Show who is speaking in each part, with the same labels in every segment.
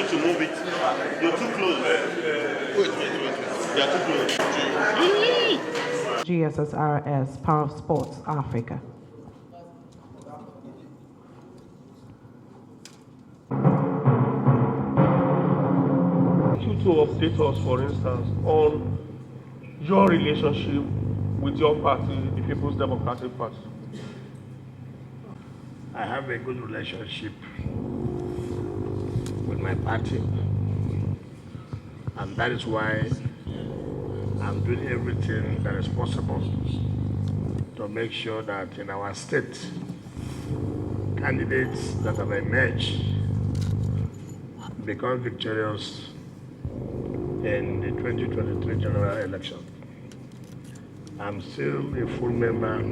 Speaker 1: To move it. You're too close. Wait. You're too close.
Speaker 2: GSSRS, Power Sports Africa.
Speaker 3: To update us, for instance, on your relationship with your party, the People's Democratic Party.
Speaker 4: I have a good relationship with my party, and that is why I'm doing everything that is possible to make sure that in our state, candidates that have emerged become victorious in the 2023 general election. I'm still a full member,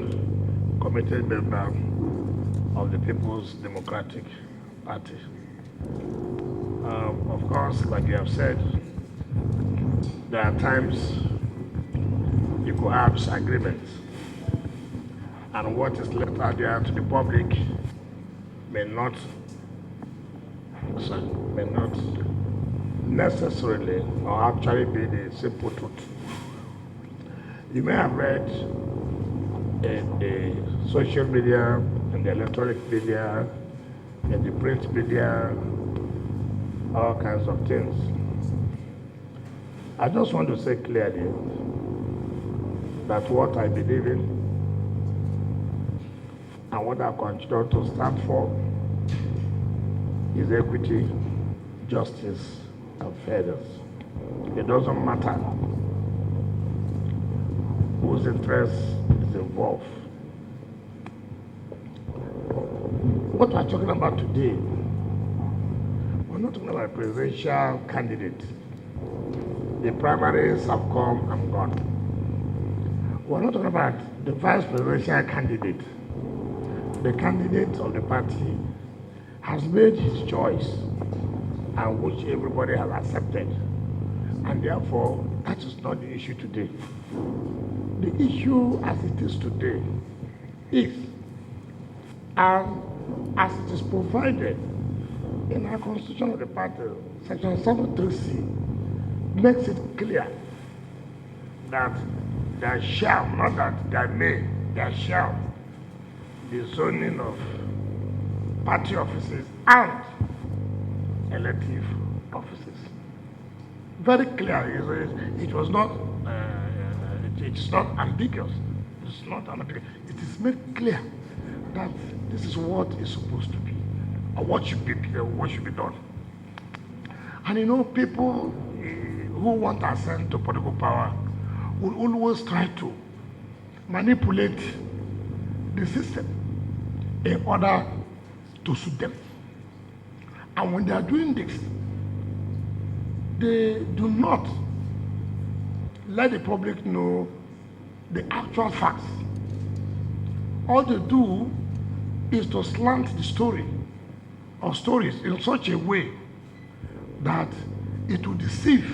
Speaker 4: committed member of the People's Democratic Party. Of course, like you have said, there are times you could have disagreements, and what is left out there to the public may not necessarily or actually be the simple truth. You may have read in the social media, in the electronic media, in the print media, all kinds of things. I just want to say clearly that what I believe in and what I continue to stand for is equity, justice, and fairness. It doesn't matter whose interest is involved. What we're talking about today, we're not talking about a presidential candidate. The primaries have come and gone. We're not talking about the vice presidential candidate. The candidate of the party has made his choice, and which everybody has accepted. And therefore, that is not the issue today. The issue as it is today is, and as it is provided in our constitution of the party, section 73C, makes it clear that there shall, not that there may, there shall be zoning of party offices and elective offices. Very clear. It was not. It's not ambiguous. It's not ambiguous. It is made clear that this is what is supposed to be, or what should be done. And you know, people who want to ascend to political power will always try to manipulate the system in order to suit them. And when they are doing this, they do not let the public know the actual facts. All they do is to slant the story or stories in such a way that it will deceive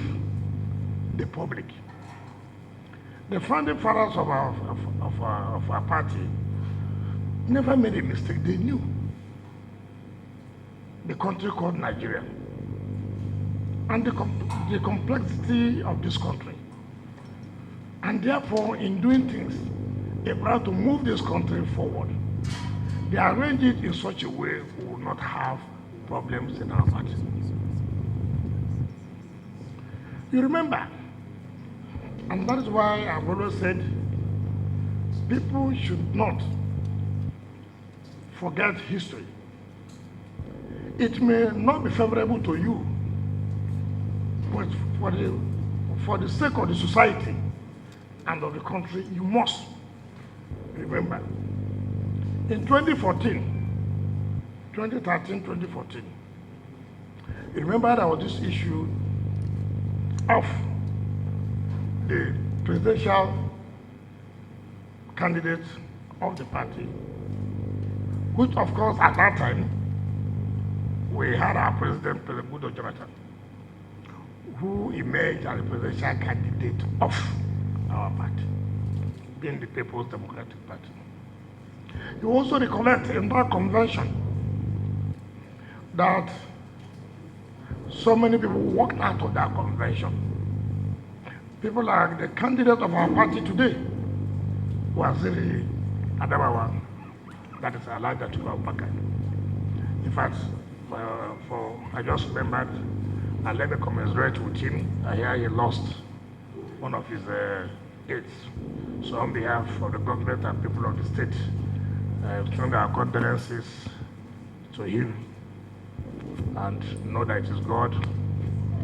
Speaker 4: the public. The founding fathers of our party never made a mistake. They knew the country called Nigeria and the complexity of this country. And therefore, in doing things, they try to move this country forward. They arrange it in such a way we will not have problems in our party. You remember, and that is why I've always said, people should not forget history. It may not be favorable to you, but for the sake of the society and of the country, you must remember. In 2013, 2014, you remember there was this issue of the presidential candidate of the party, which of course at that time, we had our president, President Goodluck Jonathan, who emerged as the presidential candidate of our party. being the People's Democratic Party. You also recollect in that convention that so many people walked out of that convention. People like the candidate of our party today, Waziri Adamawa, that is Elijah Chukwu. In fact, I just remembered, and let me commiserate with him. I hear he lost one of his aides. So on behalf of the government and people of the state, I extend our condolences to him and know that it is God,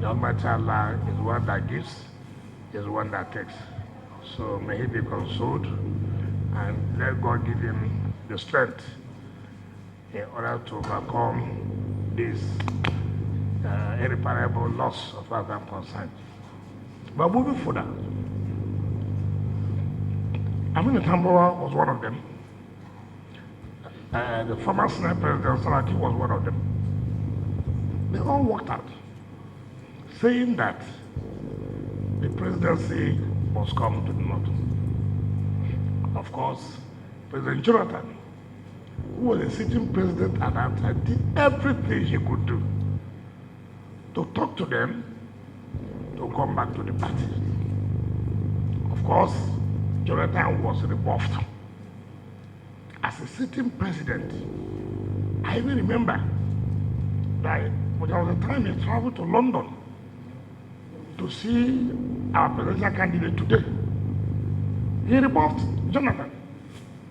Speaker 4: the Almighty Allah, is one that gives, is one that takes. So may he be consoled and let God give him the strength in order to overcome this irreparable loss of other concerned. But moving further, Aminu Tambawa was one of them. The former Senate President Saraki was one of them. They all walked out, saying that the presidency must come to the north. Of course, President Jonathan, who was a sitting president at that time, did everything he could do to talk to them to come back to the party. Of course, Jonathan was rebuffed. As a sitting president, I even remember that there was a time he traveled to London to see our presidential candidate today. He rebuffed Jonathan,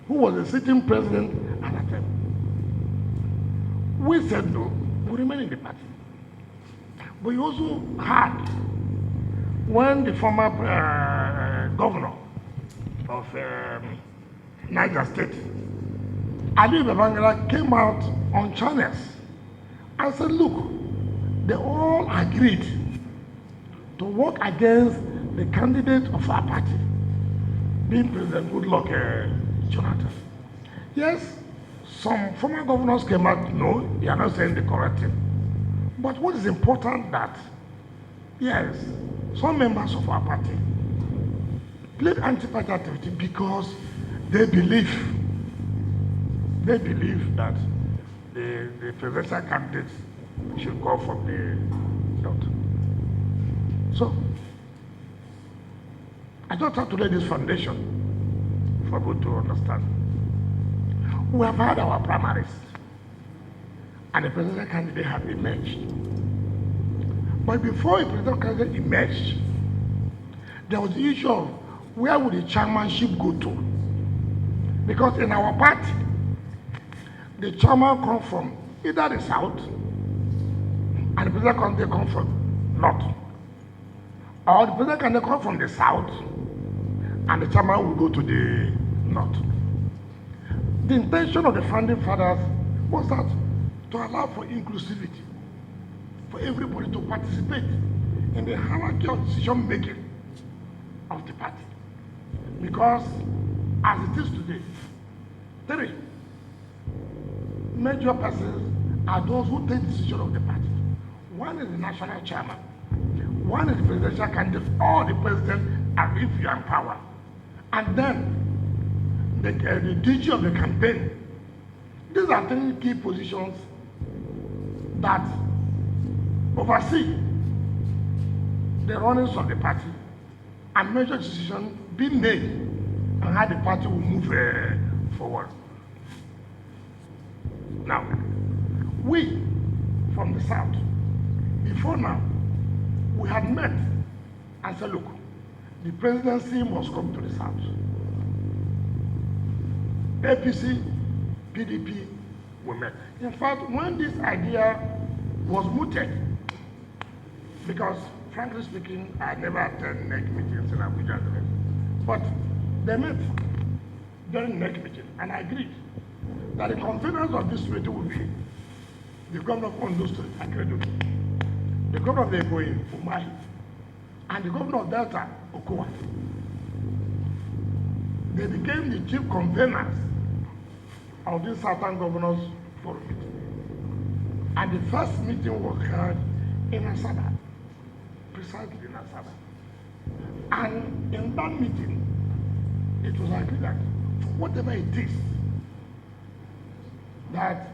Speaker 4: who was a sitting president at that time. We said no, we remain in the party. But you also had, when the former governor of Niger State, Ayu Babangida, came out on channels and said, look, they all agreed to work against the candidate of our party, being President Goodluck Jonathan. Yes, some former governors came out, no, they are not saying the correct thing. But what is important that, yes, some members of our party played anti-party activity because they believe that the presidential candidates should go from the north. So, I just have to lay this foundation for people to understand. We have had our primaries, and the presidential candidate have emerged. But before a presidential candidate emerged, there was the issue of where would the chairmanship go to? Because in our party, the chairman comes from either the south, and the president candidate comes from north, or the president candidate comes from the south, and the chairman will go to the north. The intention of the founding fathers was that to allow for inclusivity, for everybody to participate in the hierarchy of decision making of the party. Because as it is today, three major persons are those who take decision of the party. One is the national chairman, one is the presidential candidate or the president as if you are in power, and then the DG of the campaign. These are three key positions that oversee the runnings of the party and major decisions being made and how the party will move forward. Now, we from the south, before now, we had met and said, look, the presidency must come to the south. APC, PDP, we met. In fact, when this idea was mooted, because frankly speaking, I never attended NEC meetings in Abuja, but they met during NEC meeting, and I agreed that the conveners of this meeting would be the governor of Ondo State, Akredo, the governor of Ebonyi, Umahi, and the governor of Delta, Okowa. They became the chief conveners of this Southern Governors Forum meeting. And the first meeting was held in Asaba, precisely in Asaba. And in that meeting, it was agree that whatever it is that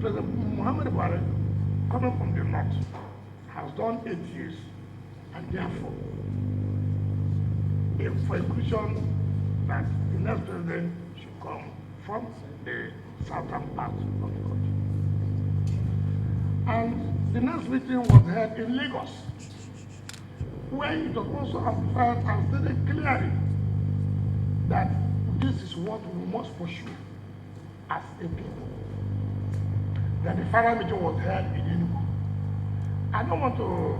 Speaker 4: President Muhammad Buhari, coming from the north, has done 8 years, and therefore, for inclusion that the next president should come from the southern part of the country. And the next meeting was held in Lagos, where it was also amplified and stated clearly that this is what we must pursue as a people. Then the final meeting was held in Enugu. I don't want to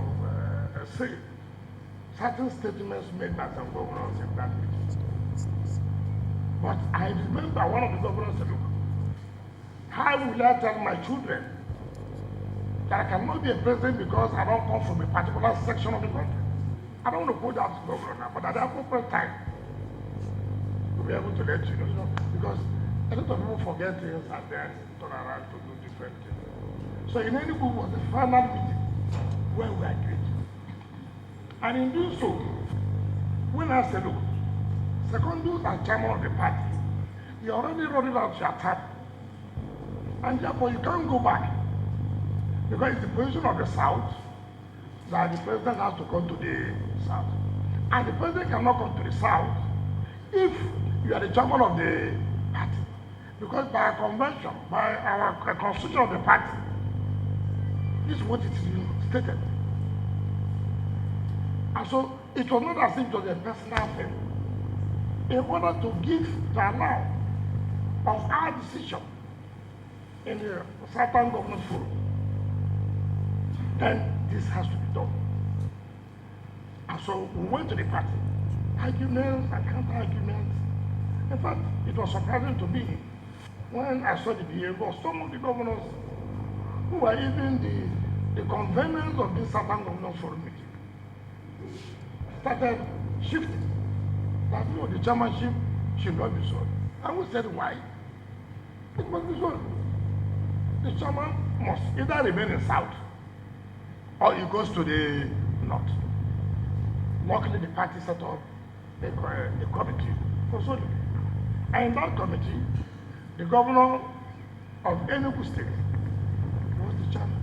Speaker 4: say certain statements made by some governors in that meeting. But I remember one of the governors said, look, how will I tell my children that I cannot be a president because I don't come from a particular section of the country? I don't want to put that to the governor now, but at the appropriate time, we'll be able to let you know, because a lot of people forget things and then turn around to do different things. So in any group was the final meeting where we agreed. And in doing so, when I said, look, Secondus as chairman of the party, you already running out your time. And therefore you can't go back. Because it's the position of the South that the president has to come to the South. And the president cannot come to the South if you are the chairman of the party. Because by our convention, by our constitution of the party, this is what it is stated. And so it was not as if it was a personal thing. In order to give the allow of our decision in the Southern Government Forum, then this has to be done. And so we went to the party. Arguments and counter-arguments. In fact, it was surprising to me when I saw the behavior of some of the governors who were even the conveners of this Southern Government Forum meeting started shifting. That no, the chairmanship should not be sold. And we said why? It must be sold. The chairman must either remain in South or he goes to the North. Luckily, the party set up a committee for solding. And in that committee, the governor of Enugu State was the chairman.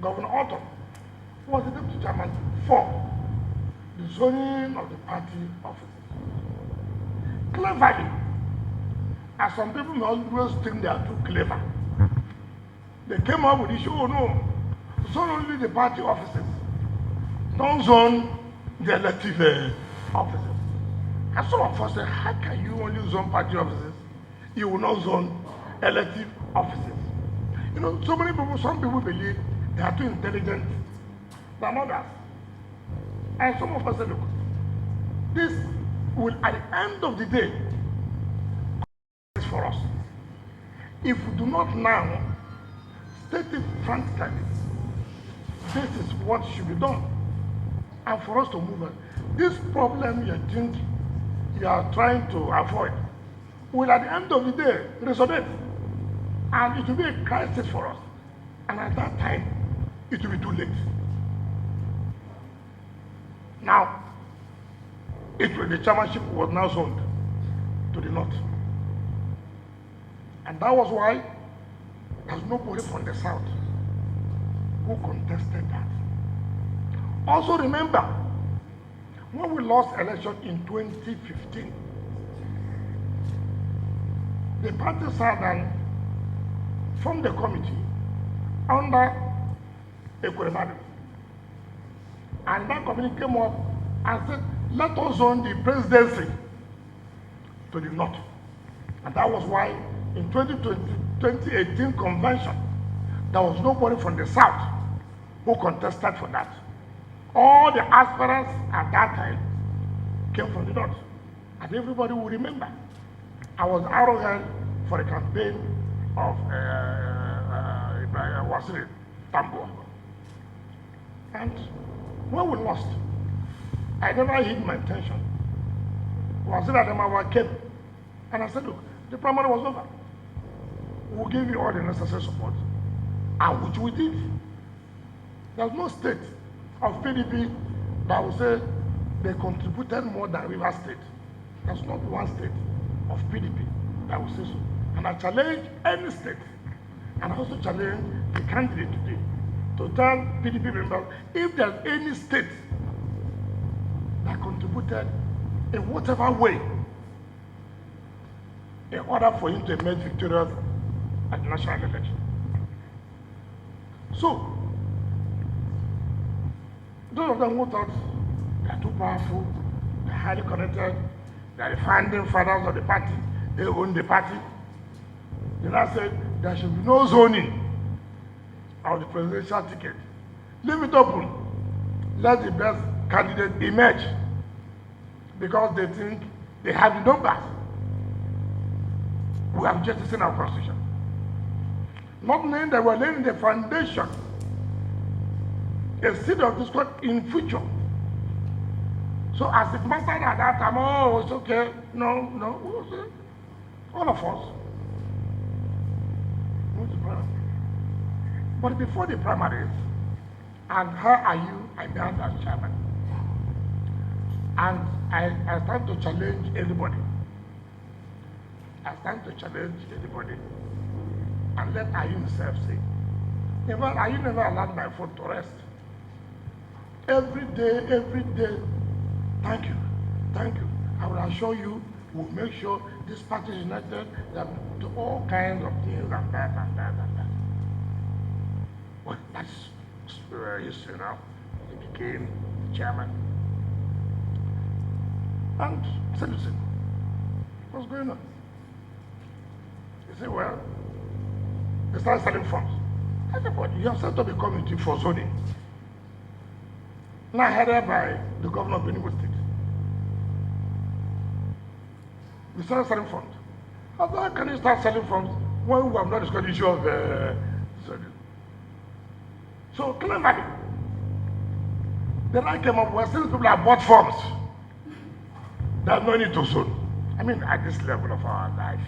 Speaker 4: Governor Otto was the deputy chairman for the zoning of the party offices. Cleverly, as some people may always think they are too clever, they came up with the issue, oh no, zone only the party offices, don't zone the elective offices. And some of us say, how can you only zone party offices? You will not zone elective offices. You know, so many people, some people believe they are too intelligent than others. And some of us say, look, this will, at the end of the day, for us. If we do not now state it frankly, this is what should be done. And for us to move on, this problem you think you are trying to avoid will, at the end of the day, resonate. And it will be a crisis for us. And at that time, it will be too late. Now, the chairmanship was now zoned to the North. And that was why there's nobody from the South who contested that. Also remember, when we lost election in 2015, the party sat and formed a committee under Equeremadu. And that committee came up and said, let us zone the presidency to the North. And that was why in 2018 convention, there was nobody from the South who contested for that. All the aspirants at that time came from the North. And everybody will remember, I was arrogant for the campaign of Wasiri Tambo. And when we lost, I never hid my intention. Wasiri Adamawa came, and I said, look, the primary was over. We'll give you all the necessary support, and which we did. There's no state of PDP that will say they contributed more than River State There's not one state of PDP that will say so. And I challenge any state, and I also challenge the candidate today to tell PDP members if there's any state that contributed in whatever way in order for him to emerge victorious at the national election. So, those of them who thought they are too powerful, they are highly connected, they are the founding fathers of the party, they own the party, they now said there should be no zoning of the presidential ticket. Leave it open. Let the best candidate emerge because they think they have the numbers. We have justice in our constitution. Not knowing that we're laying the foundation, a seed of discord in future. So as it mastered at that time, oh, it's okay. No, all of us. But before the primaries, and how are you? I began as chairman. And I start to challenge everybody. And let Ayu himself say. Ayu never allowed my phone to rest. Every day, thank you. I will assure you, we'll make sure this party is united, that to all kinds of things and that. Well, that's history now. He became chairman. And I said, listen, what's going on? He said, well, they started selling funds. I said, but you have set up a committee for zoning. Now headed by the governor of Benue State. We started selling funds. How can you start selling funds when we have not discussed the issue of zoning? So cleverly, then I came up with since people have bought funds, there's no need to zone. I mean, at this level of our life.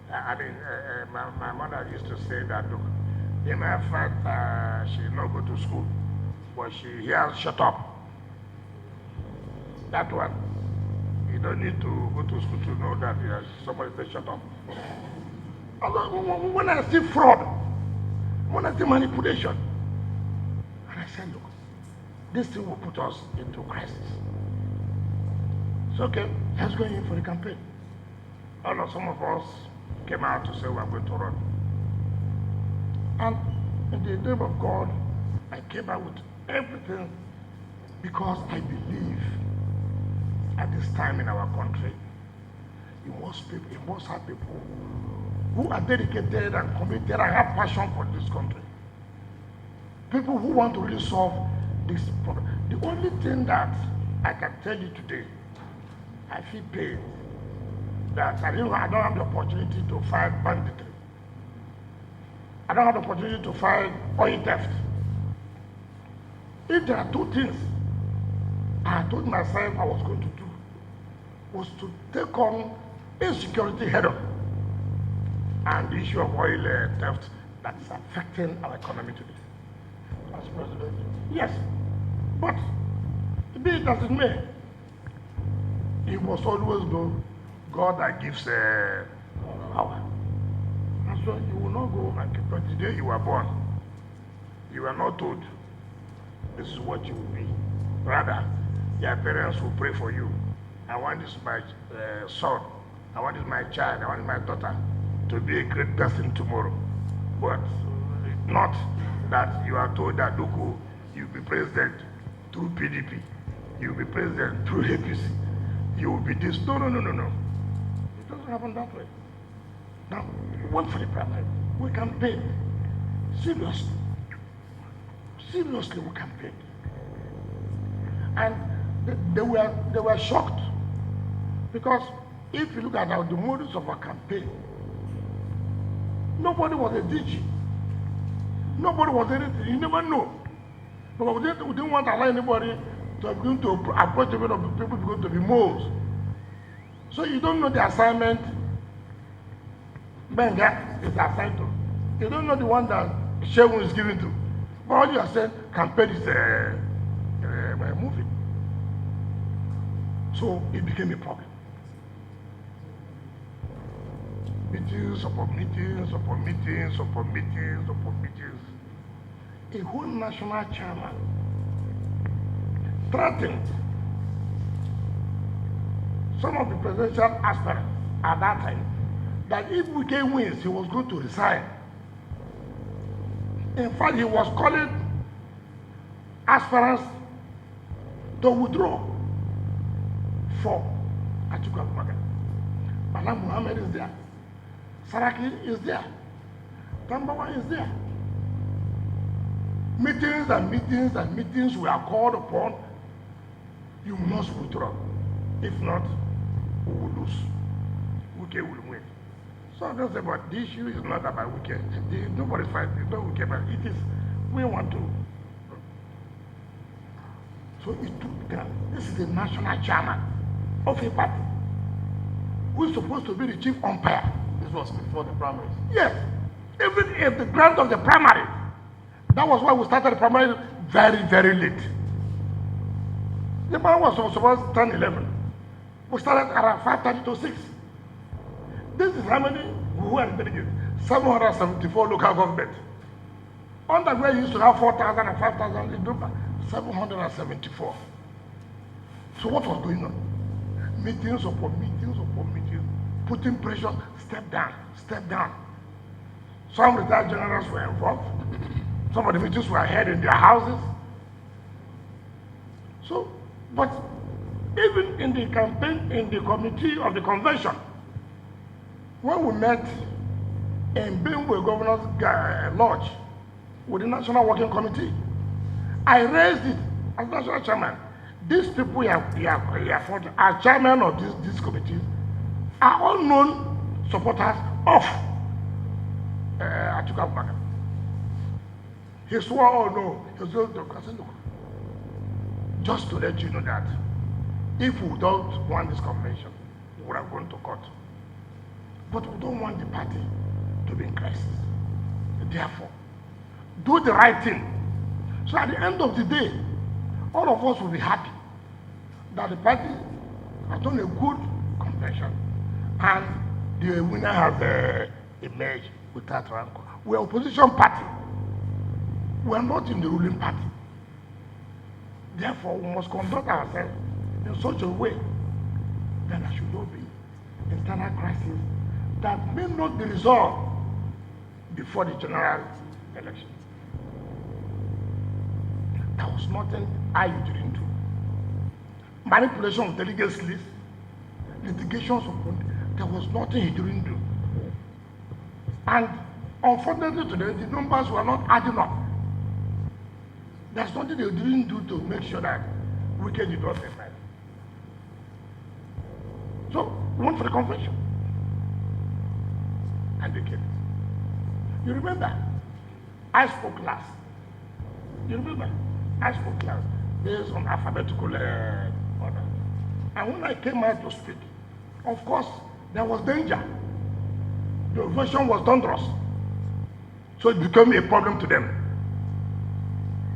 Speaker 4: My mother used to say that, look, in her fact, she did not go to school, but she hears shut up. That one, you don't need to go to school to know that somebody says shut up. When I see fraud, when I see manipulation, and I said, look, this thing will put us into crisis. So, okay, let's go in for the campaign. Some of us came out to say we are going to run. And in the name of God, I came out with everything because I believe at this time in our country, you must have people who are dedicated and committed and have passion for this country. People who want to really solve this problem. The only thing that I can tell you today, I feel pain that I don't have the opportunity to fight banditry. I don't have the opportunity to fight oil theft. If there are two things I told myself I was going to do, was to take on insecurity head on and the issue of oil theft that is affecting our economy today. As president, yes, but be it as it may, you must always know God that gives power. And so you will not go and keep, but the day you were born, you were not told this is what you will be. Rather, your parents will pray for you. I want this my son, I want this my child, I want this my daughter to be a great person tomorrow. But not that you are told that look, you'll be president through PDP, you'll be president through APC, you will be this. No. It doesn't happen that way. Now, one for the primary, we campaign. Seriously, we campaign. And they were shocked. Because if you look at the modus of our campaign, nobody was a DG. Nobody was anything. You never know. But we didn't want to allow anybody to begin to approach the people going to be moles. So you don't know the assignment Benga is assigned to. You don't know the one that Shegun is given to. But all you are saying, campaign is moving. So it became a problem. Meetings upon meetings upon meetings upon meetings upon meetings. A whole national chairman threatened some of the presidential aspirants at that time that if Wike wins, he was going to resign. In fact, he was calling aspirants to withdraw for Atiku Abubakar. Bala Muhammad is there. Saraki is there. Tambawa is there. Meetings and meetings and meetings we are called upon. You must withdraw. If not, we will lose. Wike will win. So I don't say, but the issue is not about Wike. Nobody's fighting. It's not Wike, but it is, we want to. So it took them. This is the national chairman of a party who is supposed to be the chief umpire.
Speaker 1: This was before the primaries.
Speaker 4: Yes. Even if the grant of the primary, that was why we started the primary very, very late. The man was supposed 10, 11. We started around 5:30 to 6. This is how many who are delegates? 774 local government. Under where you used to have 4,000 and 5,000 in Dubai, 774. So what was going on? Meetings upon meetings upon meetings, putting pressure, step down, step down. Some retired generals were involved. Some of the meetings were held in their houses. So, but even in the campaign, in the committee of the convention, when we met in Benue Governor's Lodge with the National Working Committee, I raised it as national chairman. These people are chairman of these committees are all known supporters of Atiku Abubakar. He swore, oh no, he was going to look. Just to let you know that if we don't want this convention, we would have gone to court. But we don't want the party to be in crisis. Therefore, do the right thing. So at the end of the day, all of us will be happy that the party has done a good convention and the winner has emerged with that rank. We are opposition party. We are not in the ruling party. Therefore, we must conduct ourselves in such a way that there should not be internal crisis that may not be resolved before the general election. There was nothing Ayu didn't do. Manipulation of delegates list, litigations of there was nothing he didn't do. And unfortunately today, the numbers were not adding up. There's nothing they didn't do to make sure that Wike did not survive. So, we went for the convention. And they came. You remember, I spoke last. You remember, I spoke last based on alphabetical order. And when I came out to speak, of course, there was danger. The version was thunderous. So it became a problem to them.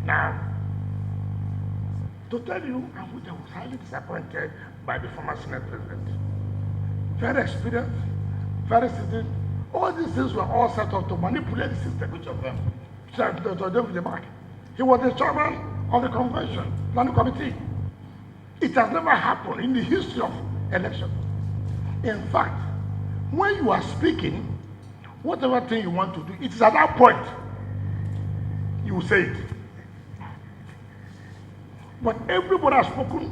Speaker 4: Now, to tell you, I was highly disappointed by the former Senate President. Very experienced, very seasoned. All these things were all set up to manipulate the system.
Speaker 1: Which of them?
Speaker 4: To David Mark. He was the chairman of the convention, planning committee. It has never happened in the history of election. In fact, when you are speaking, whatever thing you want to do, it is at that point you will say it. But everybody has spoken.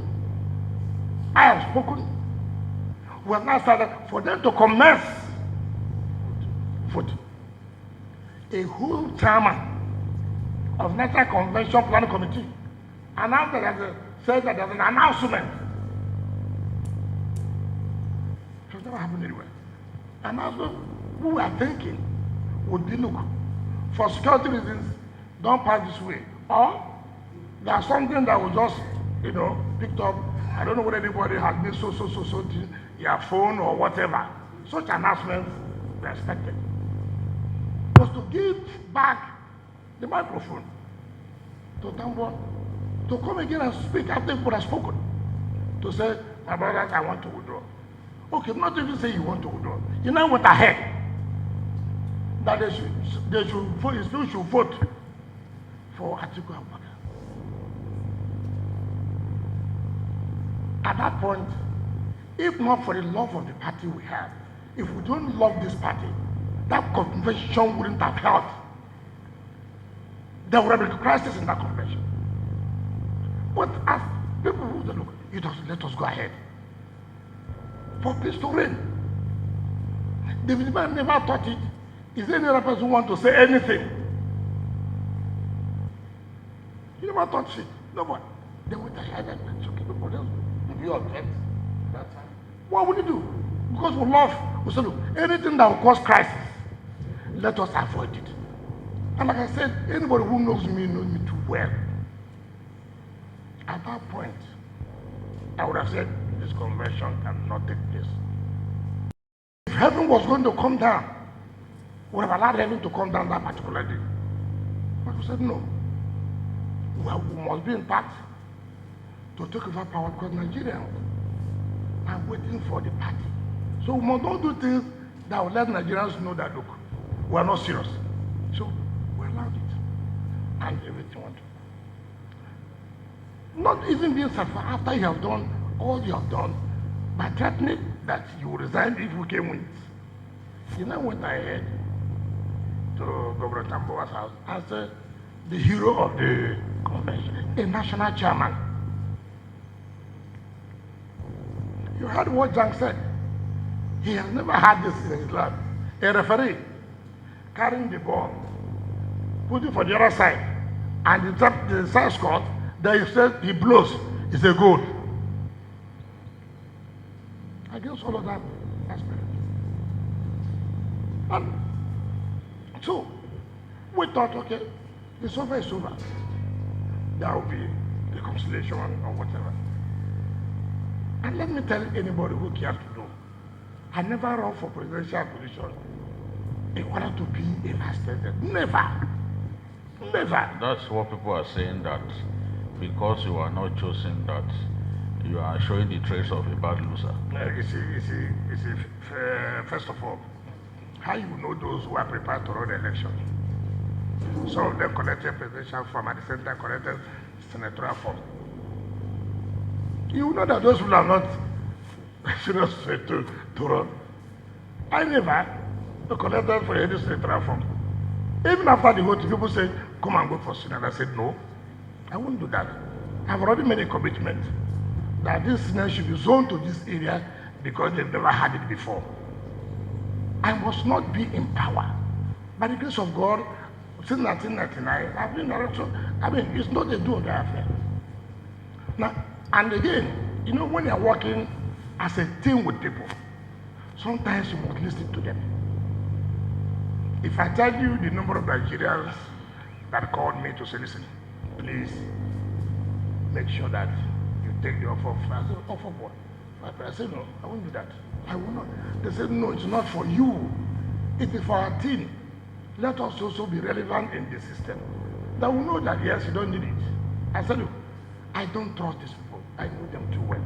Speaker 4: I have spoken. We have now started for them to commence vote. A whole chairman of National Convention Planning Committee announced that said that there's an announcement. It has never happened anywhere. Announcement we were thinking would be look, for security reasons, don't pass this way. Or there's something that was just, picked up. I don't know whether anybody has made so your phone or whatever. Such announcements were expected. Was to give back the microphone to Tambo to come again and speak after people have spoken. to say, my brothers, I want to withdraw. Okay, not even say you want to withdraw. You now went ahead that they should vote, you still should vote for Atiku Abubakar. At that point, if not for the love of the party we have, if we don't love this party, that convention wouldn't have held. There would have been a crisis in that convention. But as people who say, look, you just let us go ahead. For peace to reign. David man never thought it. Is there any other person who want to say anything? He never thought it. Nobody. They went ahead and took it. Nobody else. If you object that time, what would you do? Because we love, we say, look, anything that will cause crisis, let us avoid it. And like I said, anybody who knows me too well. At that point, I would have said, this convention cannot take place. If heaven was going to come down, we would have allowed heaven to come down that particular day. But we said, no. We must be intact to take over power because Nigerians are waiting for the party. So we must not do things that will let Nigerians know that, look, we are not serious. So we allowed it. And everything went. Not even being satisfied after you have done all you have done by threatening that you will resign if we came with. You know, went ahead to Governor Tambowa's house as the hero of the convention, a national chairman. You heard what Jang said. He has never had this in his life. A referee carrying the ball, put it for the other side, and the side scored, then he said he blows, it's a goal. Against all of that aspect. And so we thought, okay, it's over, it's over. There will be reconciliation or whatever. And let me tell anybody who cares to know, I never run for presidential position in order to be a vice president. Never. Never.
Speaker 5: That's what people are saying, that because you are not chosen, that you are showing the trace of a bad loser.
Speaker 4: You see, first of all, how you know those who are prepared to run the election? Some of them collected presidential form, at the same time collected senatorial form. You know that those people are not serious to run. I never collected for any senatorial form. Even after the vote, people say, come and go for Senate. I said, no, I won't do that. I've already made a commitment that this Senate should be zoned to this area because they've never had it before. I must not be in power. By the grace of God, since 1999, I've been director. I mean, it's not a do or die affair. Now, and again, you know, when you're working as a team with people, sometimes you must listen to them. If I tell you the number of Nigerians that called me to say, listen, please make sure that you take the offer. I said, offer what? I said, no, I won't do that. I will not. They said, no, it's not for you. It is for our team. Let us also be relevant in the system. That we know that, yes, you don't need it. I said, look, I don't trust these people. I know them too well.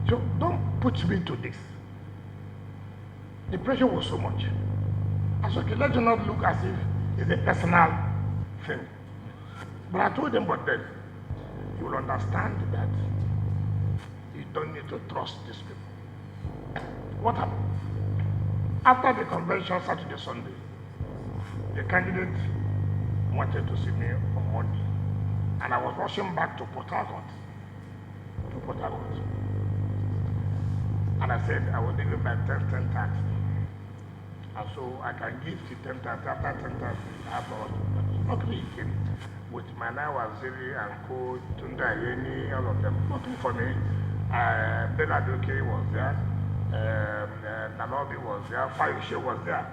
Speaker 4: So don't put me to this. The pressure was so much. I said, okay, let you not look as if it's a personal thing. But I told them, but then you will understand that you don't need to trust these people. What happened? After the convention Saturday, Sunday, the candidate wanted to see me on Monday. And I was rushing back to Port Harcourt. And I said, I will leave it by 10:30. And so I can give to 10:30. After 10:30, afterwards. Luckily, he came with Manawa Ziri and Co, Tunda Yeni, all of them. Luckily for me, Benadoke was there, Nanobi was there, Fayushe was there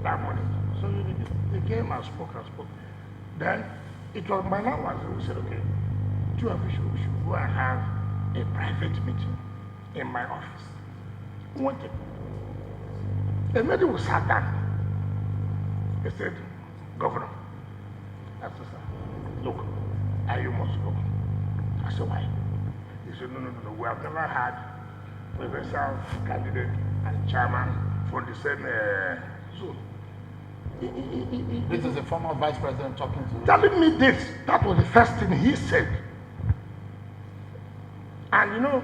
Speaker 4: that morning. So they came and spoke. Then it was Manawa who said, okay, two of you should go and have a private meeting in my office. One thing. The meeting was sat down. He said, Governor, I said, sir, look, Ayu must go. I said, why? He said, no. We have never had presidential candidate and chairman from the same zone.
Speaker 6: This is the former vice president talking to you.
Speaker 4: Telling me this, that was the first thing he said. And you know,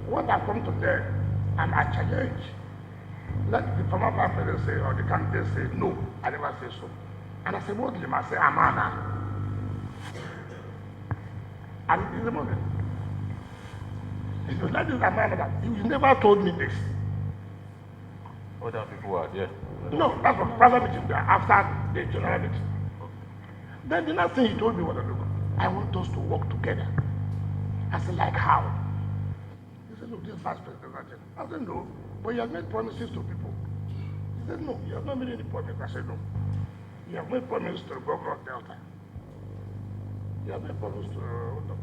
Speaker 4: what I come to there, and I challenge. Let the former vice president say, or the candidate say, no, I never say so. And I said, what did him? I say, Amana. And in the moment, he said, that is Amana. That you never told me this.
Speaker 5: Other people were there.
Speaker 4: No, that's a private meeting there after the general meeting. Then the next thing he told me was, I want us to work together. I said, like how? He said, look, this vice president. I said, no, but you have made promises to people. He said, no, you have not made any promises. I said, no. You have made promises to the governor of Delta. You have made promises to...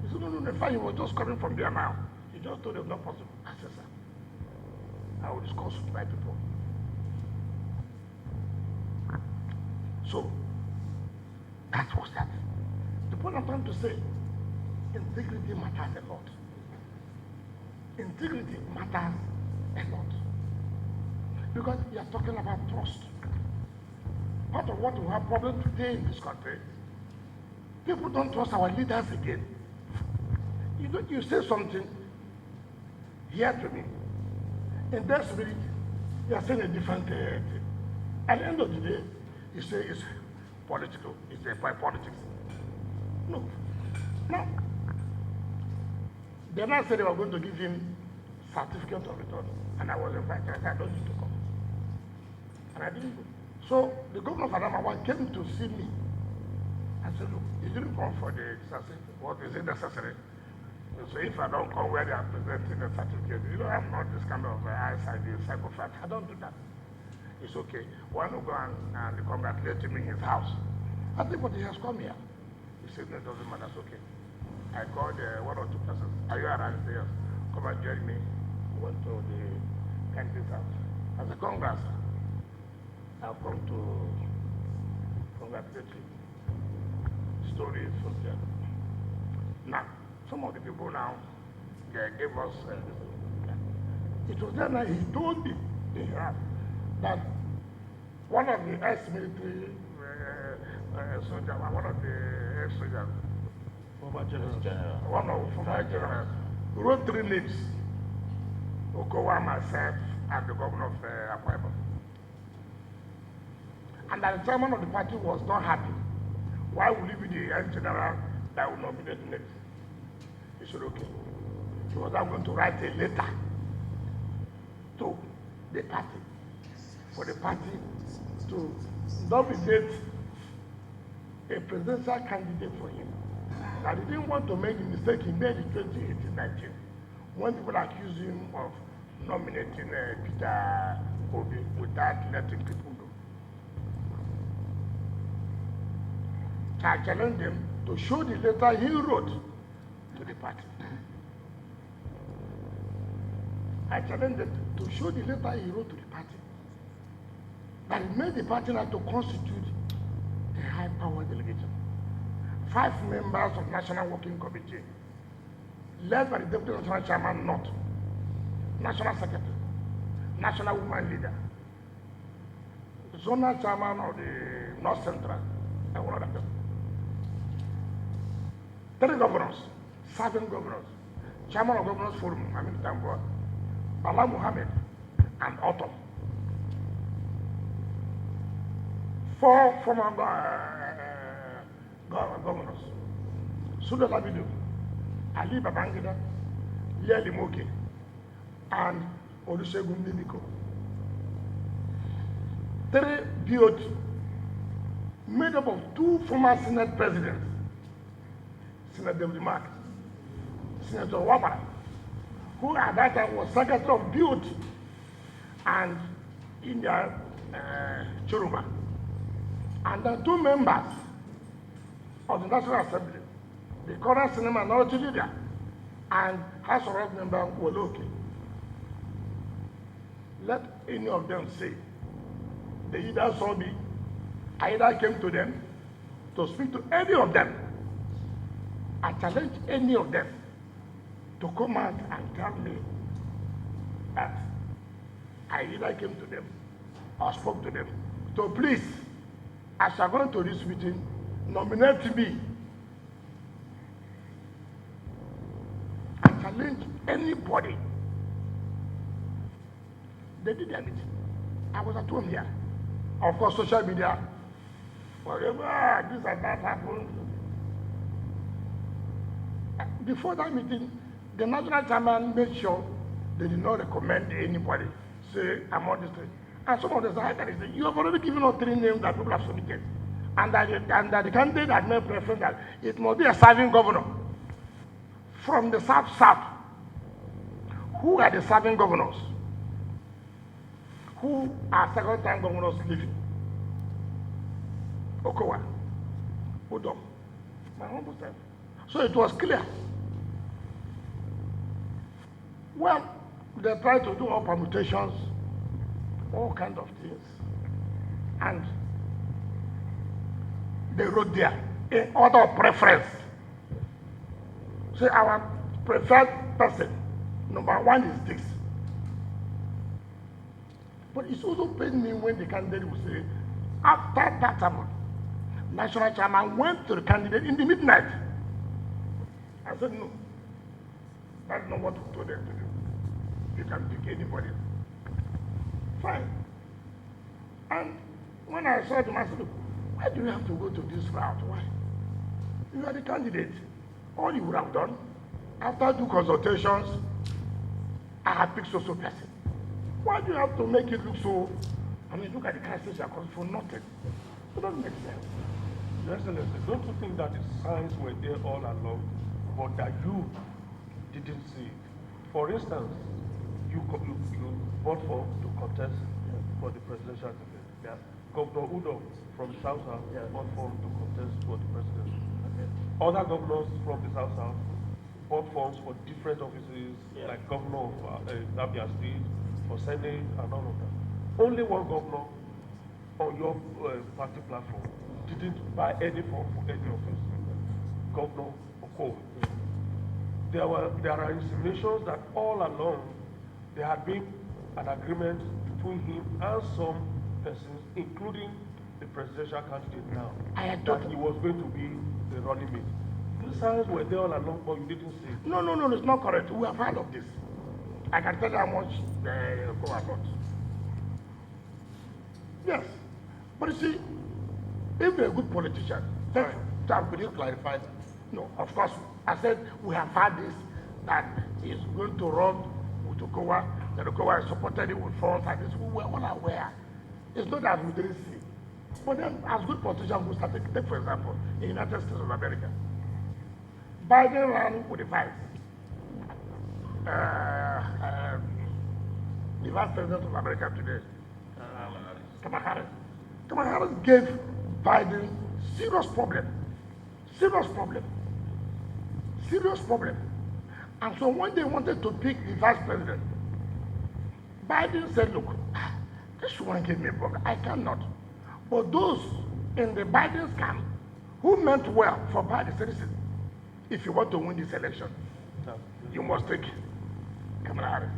Speaker 4: He said, no, in fact, he was just coming from there now. He just told them not possible. I said, sir, I will discuss with my people. So, that was that. The point I'm trying to say, integrity matters a lot. Integrity matters a lot. Because you are talking about trust. Part of what we have problem today in this country, people don't trust our leaders again. You say something here to me, in their spirit, you are saying a different thing. At the end of the day, you say it's political, it's by politics. No. Now, they now said they were going to give him certificate of return, and I was invited. I said, I don't need to come. And I didn't go. So the governor of Adamawa came to see me. I said, look, you didn't come for the certificate. What is it necessary? So if I don't come where they are presenting the certificate, you know, I'm not this kind of eyesight, psychopath. I don't do that. It's okay. Why not go and congratulate him in his house? I think, but he has come here. He said, no, it doesn't matter, it's okay. I called one or two persons. Are you around? He said, yes. Come and join me. We went to the candidate's house. I said, congrats. I've come to congratulate you. Story is from there. Now, some of the people now, they gave us, it was then that he told me that one of the ex-military soldiers, one of the ex-soldiers, one of former generals, wrote 3 names, Okowa, myself, and the governor of Akwa Ibom. And that the chairman of the party was not happy. Why would he be the ex-general that would nominate the names? He said, okay. He was now going to write a letter to the party, for the party to nominate a presidential candidate for him. That he didn't want to make the mistake he made in 2018-19 when people accused him of nominating Peter Obi without letting people know. I challenged him to show the letter he wrote to the party. I challenged him to show the letter he wrote to the party. That it made the party not to constitute a high-power delegation. 5 members of National Working Committee, led by the Deputy National Chairman, North, National Secretary, National Woman Leader, Zonal Chairman of the North Central, and one of them. 3 governors, 7 governors, Chairman of Governors Forum, Amin Tambua, Bala Muhammad, and Otto. 4 former governors, Sule Labido, Ali Babangida, Yeli Moke, and Olusegun Mimiko. 3 BOT, made up of 2 former Senate presidents, Senator Mark, Senator Wabara, who at that time was Secretary of BOT, and India Churuma, and the 2 members of the National Assembly, the current Senate Minority Leader, and House of Reps member Woloke. Let any of them say they either saw me, I either came to them to speak to any of them. I challenge any of them to come out and tell me that I either came to them or spoke to them. So please, as you're going to this meeting, nominate me. I challenge anybody. They did their meeting. I was at home here. Of course, social media, whatever, this and that happened. Before that meeting, the national chairman made sure they did not recommend anybody. Say, I'm on this thing. And some of the secretaries say, you have already given us 3 names that people have submitted. And that the candidate had made preference that it must be a serving governor from the South. Who are the serving governors? Who are second-time governors living? Okowa, Udom, my humble self. So it was clear. Well, they tried to do all permutations, all kinds of things, and they wrote there in order of preference. So our preferred person, number 1 is this. But it's also pained me when the candidate will say, after that happened, national chairman went to the candidate in the midnight. I said, no, that's not what we told them to do. You can pick anybody. Fine. And when I saw them, I said, why do you have to go to this route? Why? You are the candidate. All you would have done, after 2 consultations, I have picked so-so person. Why do you have to make it look so? I mean, look at the crisis for nothing. It doesn't make sense.
Speaker 3: Your Excellency, don't you think that the signs were there all along, but that you didn't see it? For instance, you vote for to contest for the presidential ticket. Yeah. Governor Udo from the South vote for to contest for the presidency. Okay. Other governors from the South bought forms for different offices, like governor of Abia State, for Senate, and all of that. Only one governor on your party platform didn't buy any form for any office. Governor Okowa. There are insinuations that all along there had been an agreement between him and some persons, including the presidential candidate now, that he was going to be the running mate. These signs were there all along, but you didn't see it.
Speaker 4: No, it's not correct. We have heard of this. I can tell you how much Okowa got. Yes. But you see, if you're a good politician,
Speaker 6: Could you clarify that?
Speaker 4: No, of course. I said we have had this, that he's going to run with Okowa, that Okowa supported him with funds and this. We were all aware. It's not that we didn't see. But then, as good politicians, we started, take for example, in the United States of America. Biden ran with the vice. The vice president of America today, Kamala Harris. Kamala Harris gave Biden serious problem. And so when they wanted to pick the vice president, Biden said, look, this one gave me a problem. I cannot. But those in the Biden's camp who meant well for Biden citizens, if you want to win this election, you must take Kamala Harris.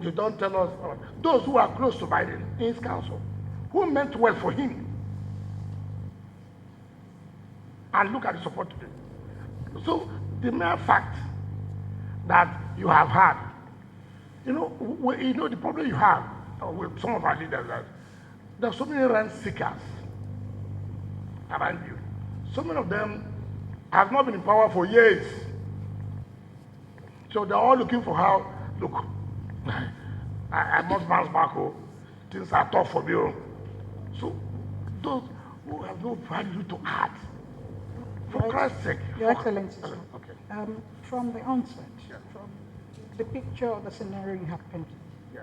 Speaker 4: You don't tell us, those who are close to Biden in his council, who meant well for him, and look at the support today. So the mere fact that you have had, the problem you have with some of our leaders, that there are so many rent seekers around you. So many of them have not been in power for years. So they're all looking for how, look, I must bounce back, things are tough for me. So those who have no value to add, for Christ's sake.
Speaker 7: Your Excellency,
Speaker 4: Okay.
Speaker 7: from the onset, from the picture of the scenario you have painted,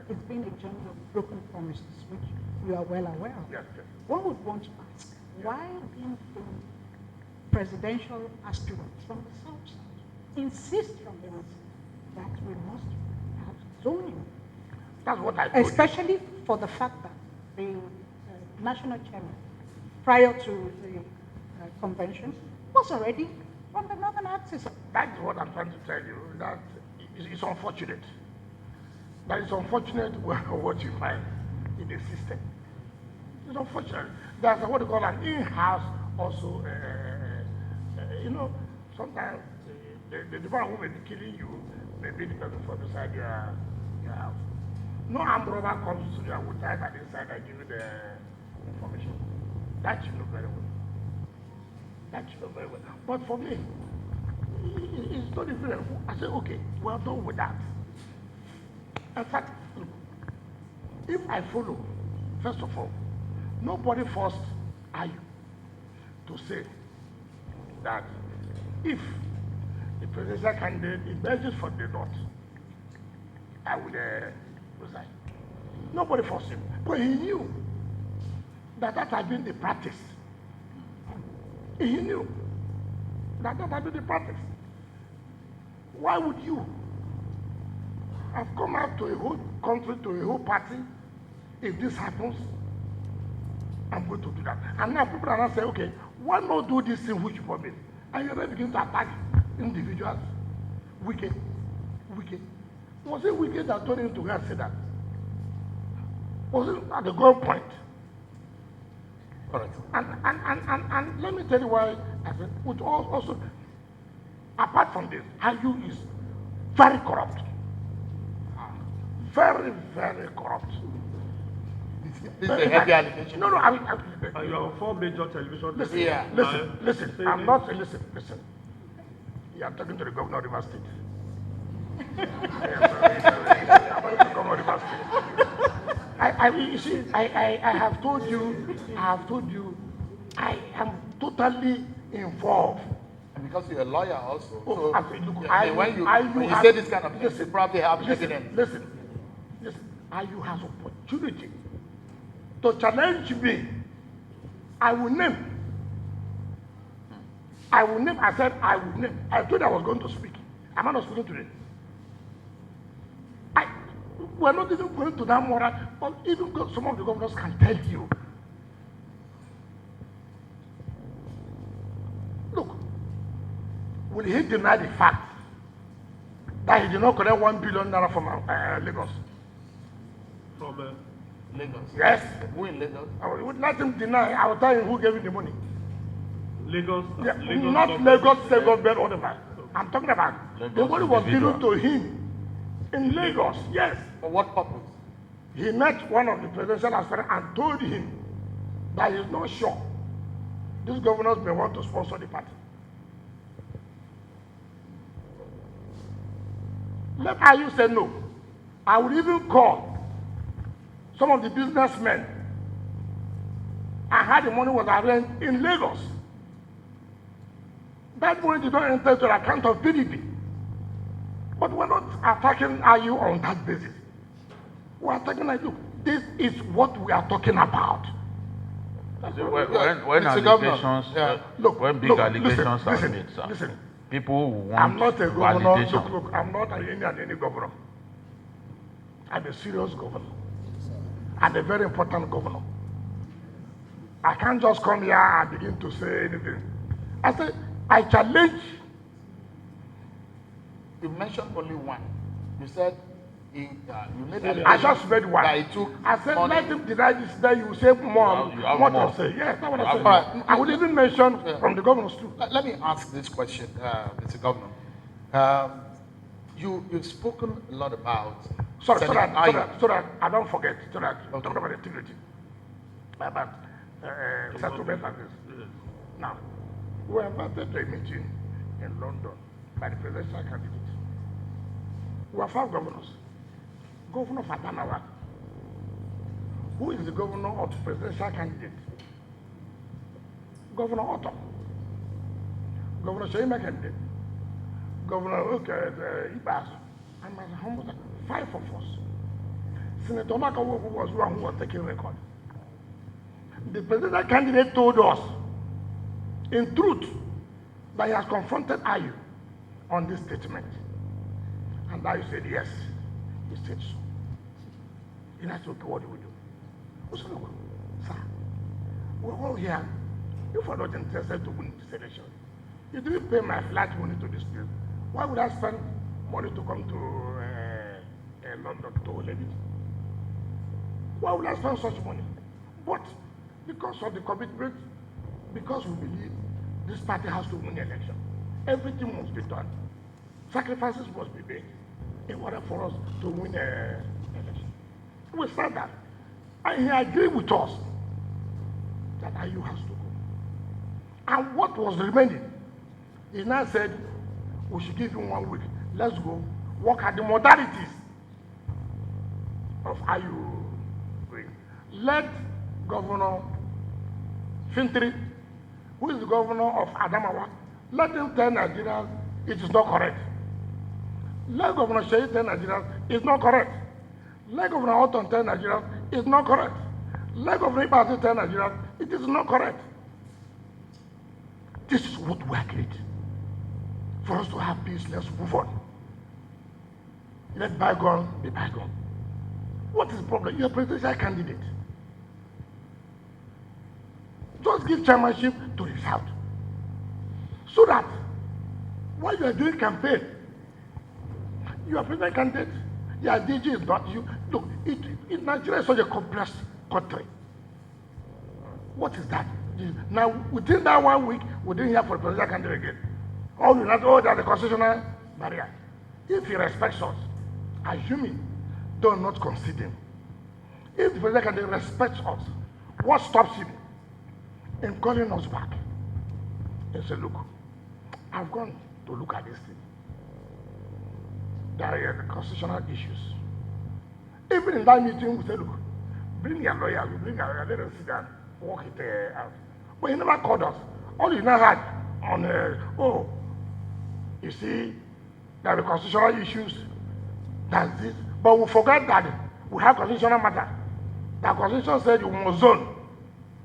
Speaker 7: it's been a journey of broken promises, which you are well aware of.
Speaker 4: Yes.
Speaker 7: One would want to ask, why didn't the presidential aspirants from the South insist from the onset that we must have zoning?
Speaker 4: That's what I told
Speaker 7: Especially for the fact that the national chairman, prior to the convention, was already from the Northern Axis.
Speaker 4: That's what I'm trying to tell you, that it's unfortunate. That it's unfortunate what you find in the system. It's unfortunate. There's what you call an in-house also, you know, sometimes the department who may be killing you may be the person for beside your house. No armed robber comes to you and will type at inside and give you the information. That you know very well. That you know very well. But for me, it's not even. I say, okay, we're done with that. In fact, look, if I follow, first of all, nobody forced Ayu to say that if the presidential candidate emerges from the north, I would resign. Nobody forced him, but he knew that had been the practice. He knew that had been the practice. Why would you have come out to a whole country, to a whole party? If this happens, I'm going to do that. And now people are not saying, okay, why not do this thing which you forbid? And you're begin to attack individuals. Wicked. Was it wicked that told him to go and say that? Was it at the goal point?
Speaker 6: All right.
Speaker 4: And let me tell you why I said, which also, apart from this, Ayu is very corrupt. Very, very corrupt.
Speaker 6: This is a heavy allegation.
Speaker 4: No,
Speaker 3: And you are on 4 major television.
Speaker 4: listen,
Speaker 6: Yeah.
Speaker 4: listen. I'm not, listen. You are talking to the governor of Rivers State. I'm talking to the governor of Rivers State. You see, I have told you, I am totally involved.
Speaker 6: And because you're a lawyer also.
Speaker 4: Oh,
Speaker 6: so,
Speaker 4: look,
Speaker 6: yeah, when you say this kind of thing, you probably have evidence.
Speaker 4: Listen, Ayu has opportunity to challenge me. I will name. I said I will name. I told you I was going to speak. I'm not speaking today. We're not even going to that moral, but even some of the governors can tell you. Look, will he deny the fact that he did not collect 1 billion naira from Lagos?
Speaker 3: From
Speaker 6: Lagos.
Speaker 4: Yes.
Speaker 6: Who in Lagos?
Speaker 4: I would let him deny. I will tell him who gave him the money.
Speaker 3: Lagos.
Speaker 4: Yeah,
Speaker 3: Lagos
Speaker 4: not
Speaker 3: government.
Speaker 4: Lagos State government or whatever. I'm talking about
Speaker 5: Lagos
Speaker 4: the money was
Speaker 5: individual.
Speaker 4: given to him in Lagos. Yes.
Speaker 6: For what purpose?
Speaker 4: He met one of the presidential aspirants and told him that he's not sure these governors may want to sponsor the party. Let Ayu say no. I would even call some of the businessmen and how the money was arranged in Lagos. That money did not enter to the account of PDP. But we're not attacking Ayu on that basis. We're talking like, look, this is what we are talking about.
Speaker 5: When
Speaker 6: Mr. Governor,
Speaker 5: allegations,
Speaker 6: yeah.
Speaker 5: when big allegations are made, sir,
Speaker 4: listen.
Speaker 5: people who
Speaker 4: I'm
Speaker 5: want
Speaker 4: not a governor.
Speaker 5: validation.
Speaker 4: Look, I'm not any governor. I'm a serious governor. I'm a very important governor. I can't just come here and begin to say anything. I say, I challenge.
Speaker 6: You mentioned only one. You said you made an
Speaker 4: I just made one.
Speaker 6: that he took
Speaker 4: I said,
Speaker 6: money.
Speaker 4: let him deny this, then you say more.
Speaker 5: You have
Speaker 4: What
Speaker 5: more.
Speaker 4: I say. Yes, that's what I
Speaker 5: You
Speaker 4: said.
Speaker 5: have
Speaker 6: more.
Speaker 4: I would even mention from the governors too.
Speaker 6: Let me ask this question, Mr. Governor. You've spoken a lot about
Speaker 4: Sorry,
Speaker 6: Senator Ayu.
Speaker 4: so that I don't forget, so that
Speaker 6: Okay.
Speaker 4: talk about integrity, about settlement and this. Now, we were invited to a meeting in London by the presidential candidate. We have 5 governors. Governor Fatanawa, who is the governor of the presidential candidate? Governor Otto, Governor SYMFONI, Governor Ibas, and my humble 5 of us. Senator Ayu, who was one who was taking record. The presidential candidate told us, in truth, that he has confronted Ayu on this statement. And Ayu said yes. He said so. He asked, okay, what do we do? We said, well, sir, we're all here. If we're not interested to win this election, You didn't pay my flight money to this place. Why would I spend money to come to London to live it? Why would I spend such money? But because of the commitment, because we believe this party has to win the election, everything must be done. Sacrifices must be made in order for us to win the election. We said that. And he agreed with us that Ayu has to go. And what was remaining? He now said, we should give him 1 week. Let's go work at the modalities of Ayu. Let Governor Fintri, who is the governor of Adamawa, let him tell Nigerians it is not correct. Let Governor Sheyi tell Nigerians it's not correct. Let Governor Otton tell Nigerians it's not correct. Let Governor Ibasi tell Nigerians it is not correct. This is what we agreed. For us to have peace, let's move on. Let bygone be bygone. What is the problem? You're a presidential candidate. Just give chairmanship to the South. So that while you are doing campaign, you are president candidate, your DG is not you. Look, Nigeria is such a complex country. What is that? Now, within that 1 week, we didn't hear for the presidential candidate again. All you not, oh, there's a constitutional barrier. If he respects us, assuming, though not conceding, if the president candidate respects us, what stops him in calling us back and say, look, I've gone to look at this thing. There are constitutional issues. Even in that meeting, we said, look, bring your lawyer, you bring your lawyer, let us sit down, work it out. But he never called us. All he now had on, oh, you see, there are constitutional issues, that's this. But we forget that we have constitutional matter. The constitution said you must zone.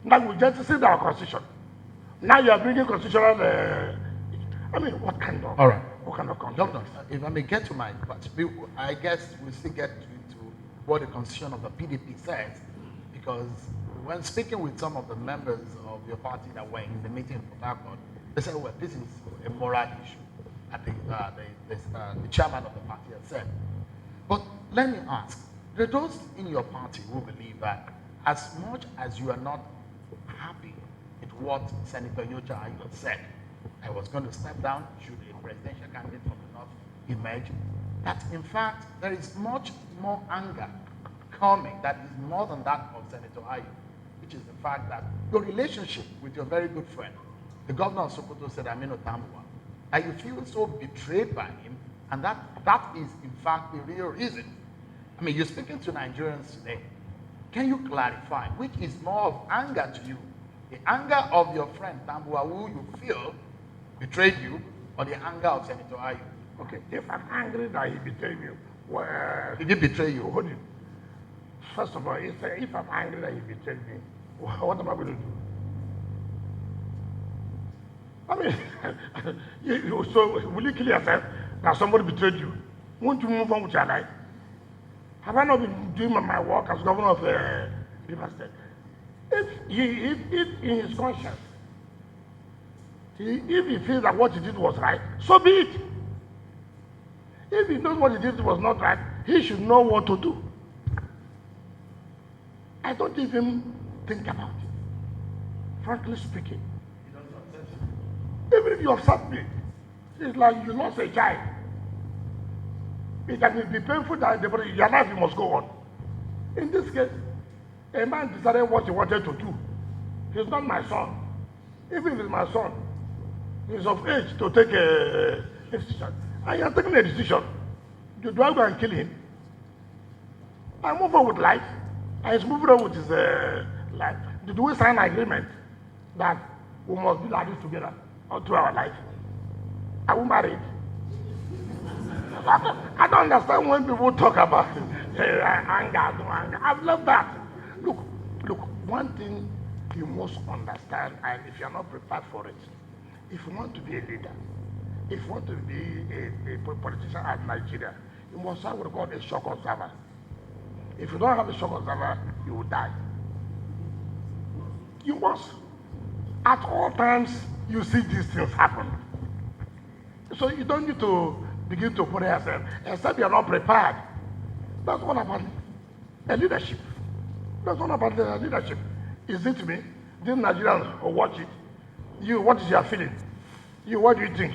Speaker 4: Now we just see our constitution. Now you are bringing constitutional. I mean, what kind of?
Speaker 6: All right.
Speaker 4: What kind of constitution?
Speaker 6: Doctor, if I may get to my part, I guess we still get to what the constitution of the PDP says, because when speaking with some of the members of your party that were in the meeting in Port Harcourt, they said, well, this is a moral issue. I think the chairman of the party has said. But let me ask, there are those in your party who believe that as much as you are not happy with what Senator Iyorchia Ayu said, I was going to step down should a presidential candidate from the North emerge, that in fact there is much more anger coming that is more than that of Senator Ayu, which is the fact that your relationship with your very good friend, the governor of Sokoto, said Aminu Tambuwa, and you feel so betrayed by him, and that is in fact the real reason. I mean, you're speaking to Nigerians today. Can you clarify which is more of anger to you? The anger of your friend Tambuwa, who you feel betrayed you, or the anger of Senator Ayu?
Speaker 4: Okay, if I'm angry that he betrayed me, well,
Speaker 6: Did he betray you?
Speaker 4: hold it. First of all, if I'm angry that he betrayed me, what am I going to do? I mean, so will you kill yourself that somebody betrayed you? Won't you move on with your life? Have I not been doing my work as governor of Rivers State? If in his conscience, if he feels that what he did was right, so be it. If he knows what he did was not right, he should know what to do. I don't even think about it, frankly speaking. Even if you upset me, it's like you lost a child. It can be painful that your life must go on. In this case, a man decided what he wanted to do. He's not my son. Even if he's my son, he's of age to take a decision. And he has taken a decision. Do I go and kill him? I move on with life. And he's moving on with his life. Did we sign an agreement that we must be like this together all through our life? Are we married? I don't understand when people talk about anger. I've loved that. Look, one thing you must understand, and if you're not prepared for it, if you want to be a leader, if you want to be a politician at Nigeria, you must have what we call a shock observer. If you don't have a shock observer, you will die. You must. At all times, you see these things happen. So you don't need to begin to put yourself, except you're not prepared. That's what about a leadership. That's what about the leadership. Is it me? These Nigerians will watch it. You, what is your feeling? You, what do you think?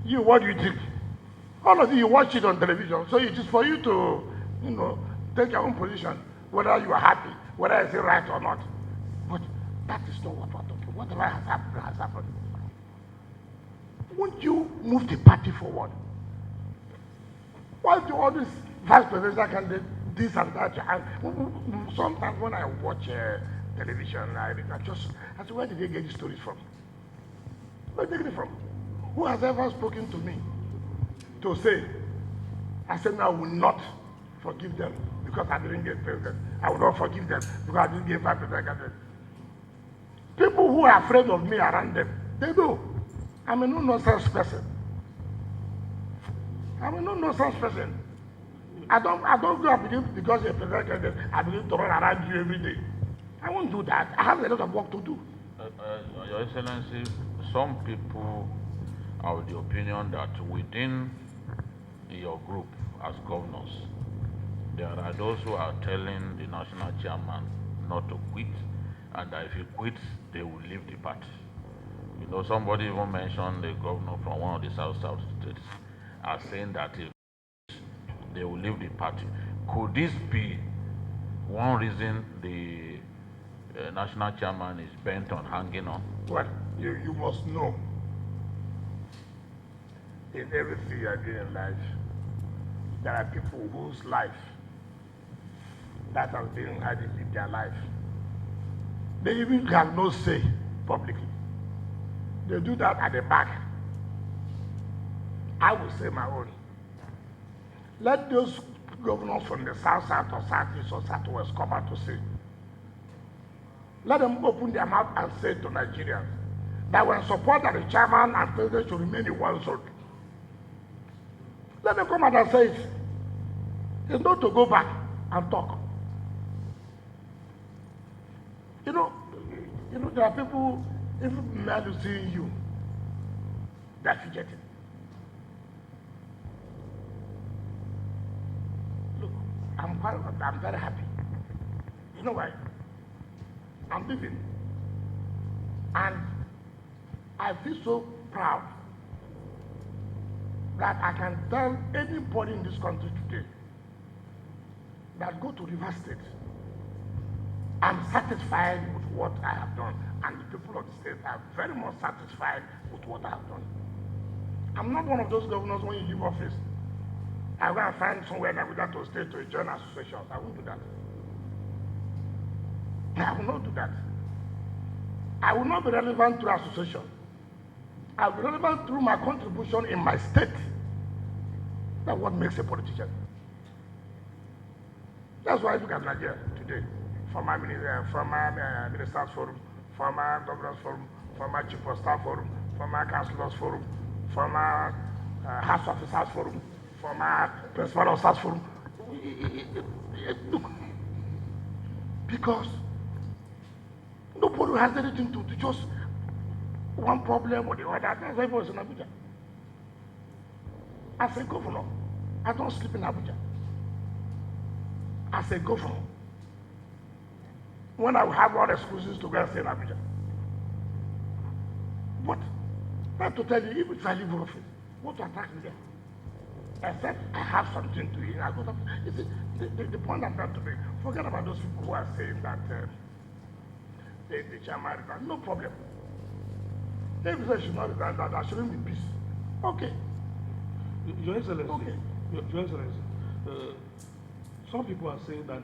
Speaker 4: You, what do you think? All of you watch it on television, so it is for you to, take your own position, whether you are happy, whether it's right or not. But that is not what we're talking. Whatever has happened has happened. Won't you move the party forward? Why do all this vice presidential candidate, this and that? And sometimes when I watch television, I say, where did they get these stories from? Where did they get it from? Who has ever spoken to me to say, I said, no, I will not forgive them because I didn't get president. I will not forgive them because I didn't get vice president. People who are afraid of me around them, they do. I'm a no-nonsense person. I'm a no-nonsense person. I don't go up because you're president, I begin to run around you every day. I won't do that. I have a lot of work to do.
Speaker 5: Your Excellency, some people are of the opinion that within your group as governors, there are those who are telling the national chairman not to quit, and that if he quits, they will leave the party. Somebody even mentioned the governor from one of the South states as saying that if they will leave the party. Could this be one reason the national chairman is bent on hanging on?
Speaker 4: Well, you must know, in everything you are doing in life, there are people whose life that has been added in their life. They even have no say publicly. They do that at the back. I will say my own. Let those governors from the south or southeast or southwest come out to say. Let them open their mouth and say to Nigerians that when support that the chairman and president should remain in one zone. Let them come out and say it. It's not to go back and talk. There are people, if men are seeing you, they're fidgeting. Look, I'm very happy. You know why? I'm living. And I feel so proud that I can tell anybody in this country today that go to River State. I'm satisfied with what I have done, and the people of the state are very much satisfied with what I have done. I'm not one of those governors when you leave office, I go and find somewhere that without to stay to join associations. I won't do that. I will not do that. I will not be relevant through association. I will be relevant through my contribution in my state. That's what makes a politician. That's why I look at Nigeria today. Former Ministers Forum, former Governors Forum, former Chief of Staff Forum, former Councillors Forum, former House Officers Forum, former Principal Officers Forum. Look, because nobody has anything to do, just one problem or the other. That's why I was in Abuja. As a governor, I don't sleep in Abuja. As a governor, when I will have all excuses to go and stay in Abuja. But not to tell you, even if I leave office, what to attract me there? Except I have something to eat. I go to, you see, the point I'm trying to make, forget about those people who are saying that the chairman resign. No problem. If they should not resign, that shouldn't be peace. Okay.
Speaker 3: Your Excellency,
Speaker 4: Okay.
Speaker 3: Your Excellency, some people are saying that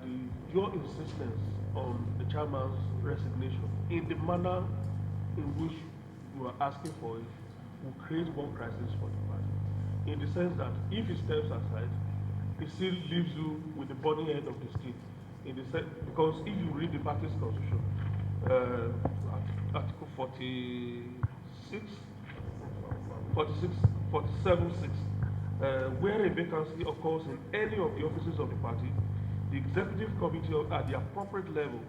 Speaker 3: your insistence on the chairman's resignation in the manner in which you are asking for it will create more crisis for the party. In the sense that if he steps aside, it still leaves you with the burning end of the stick. Because if you read the party's constitution, Article 47(6), where a vacancy occurs in any of the offices of the party, the executive committee at the appropriate level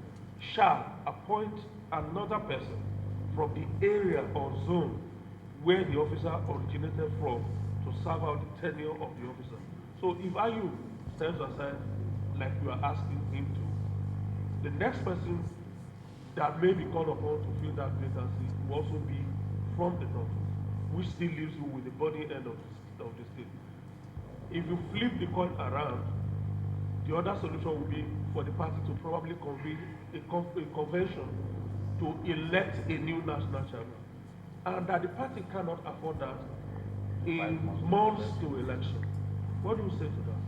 Speaker 3: shall appoint another person from the area or zone where the officer originated from to serve out the tenure of the officer. So if Ayu steps aside, like you are asking him to, the next person that may be called upon to fill that vacancy will also be from the north, which still leaves you with the body end of the state. If you flip the coin around, the other solution would be for the party to probably convene a convention to elect a new national chairman, and that the party cannot afford that in months to election. What do you say to that?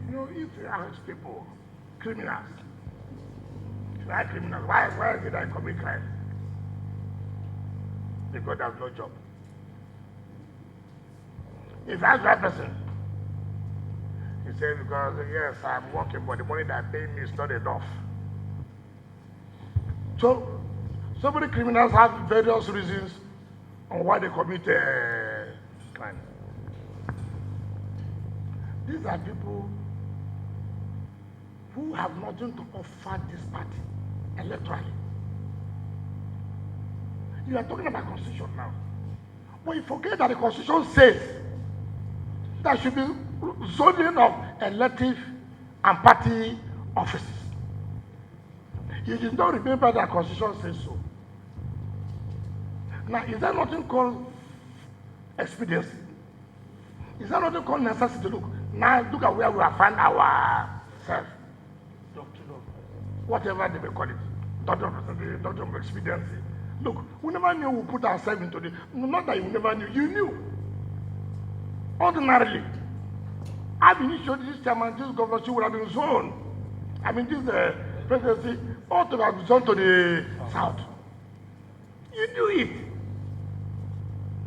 Speaker 4: You know, if you ask people, criminals, why did I commit crime? Because there's no job. If you ask that person, he says, because yes, I'm working, but the money that pay me is not enough. So many criminals have various reasons on why they commit crime. These are people who have nothing to offer this party electorally. You are talking about constitution now. But you forget that the constitution says there should be zoning of elective and party offices. You did not remember that constitution says so. Now, is there nothing called expediency? Is there nothing called necessity? Look, now look at where we have found ourselves. Whatever they may call it, doctrine of expediency. Look, we never knew we put ourselves into the, not that you never knew, you knew. Ordinarily, I've been issued this chairman, this governorship would have been zoned. I mean, this presidency ought to have been zoned to the south. You knew it.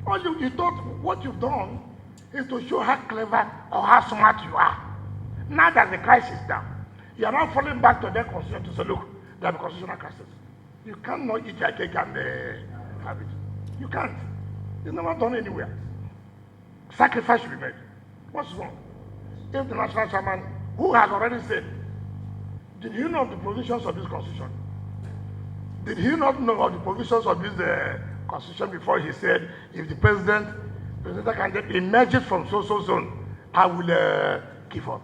Speaker 4: All you thought what you've done is to show how clever or how smart you are. Now that the crisis is down, you are now falling back to their constitution to say, look, there are constitutional crisis. You cannot eat your cake and have it. You can't. It's never done anywhere. Sacrifice should be made. What's wrong? If the national chairman, who has already said, did he know of the provisions of this constitution? Did he not know of the provisions of this constitution before he said, if the presidential candidate emerges from so-so zone, I will give up?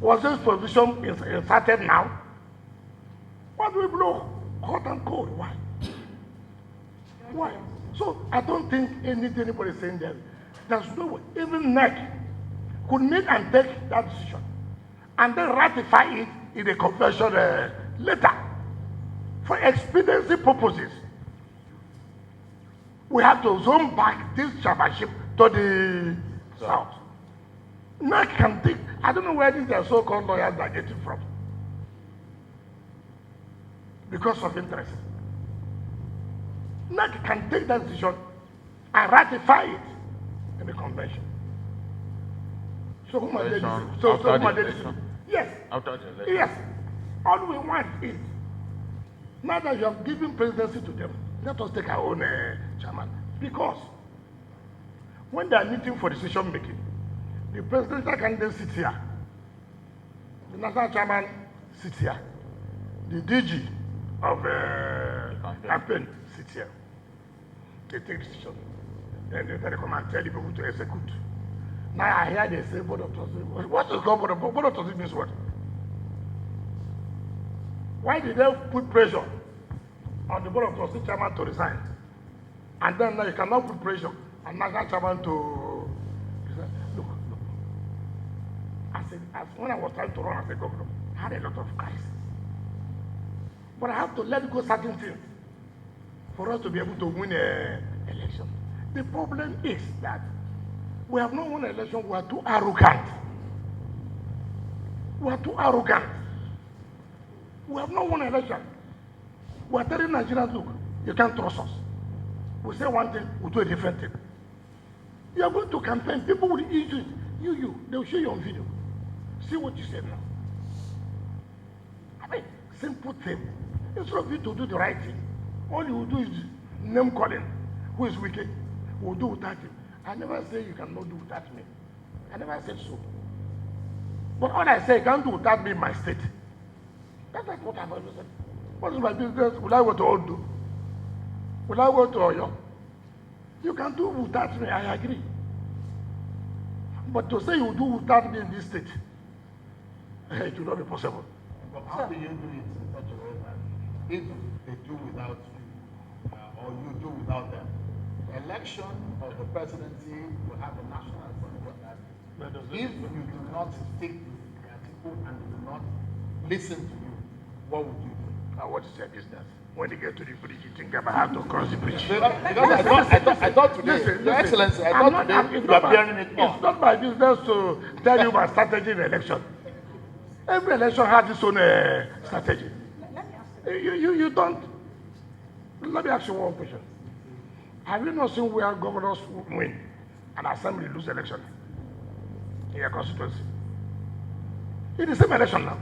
Speaker 4: Was this provision inserted now? Why do we blow hot and cold? Why? Why? So I don't think anybody is saying that. There's no way. Even NEC could meet and take that decision and then ratify it in a convention later. For expediency purposes, we have to zone back this chairmanship to the south. NEC can take, I don't know where these so-called lawyers are getting from. Because of interest. NEC can take that decision and ratify it in the convention. So whom are they listening? So whom are they listening? Yes.
Speaker 5: After the election.
Speaker 4: Yes. All we want is, now that you have given presidency to them, let us take our own chairman. Because when they are meeting for decision making, the presidential candidate sits here, the national chairman sits here, the DG of campaign sits here. They take decision. Then they come and tell the people to execute. Now I hear they say board of trustees. What is called board of trustees means what? Why did they put pressure on the board of trustees chairman to resign? And then now you cannot put pressure on national chairman to resign. Look. As when I was trying to run as a governor, I had a lot of crises. But I have to let go certain things for us to be able to win an election. The problem is that we have not won an election, we are too arrogant. We are too arrogant. We have not won an election. We are telling Nigerians, look, you can't trust us. We say one thing, we do a different thing. You are going to campaign, people will use it. They will show you on video. See what you said now. I mean, simple thing. Instead of you to do the right thing, all you will do is name calling. Who is wicked? Who will do without him. I never say you cannot do without me. I never said so. But all I say, you can't do without me in my state. That's what I've always said. What is my business? Will I go to Ondo? Will I go to Oyo? You can do without me, I agree. But to say you do without me in this state, it will not be possible.
Speaker 6: But how do you do it in such a way that if they do without you, or you do without them, the election of the presidency will have a national assembly on that. If you do not stick to the article and do not listen to you, what would you do?
Speaker 4: Now, what is your business? When you get to the bridge, you think about how to cross the bridge.
Speaker 6: Because I thought today, Your Excellency, I thought today you are bearing it more.
Speaker 4: It's not my business to tell you my strategy in the election. Every election has its own strategy. You don't. Let me ask you one question. Have you not seen where governors win and assembly lose election in your constituency? It's the same election now.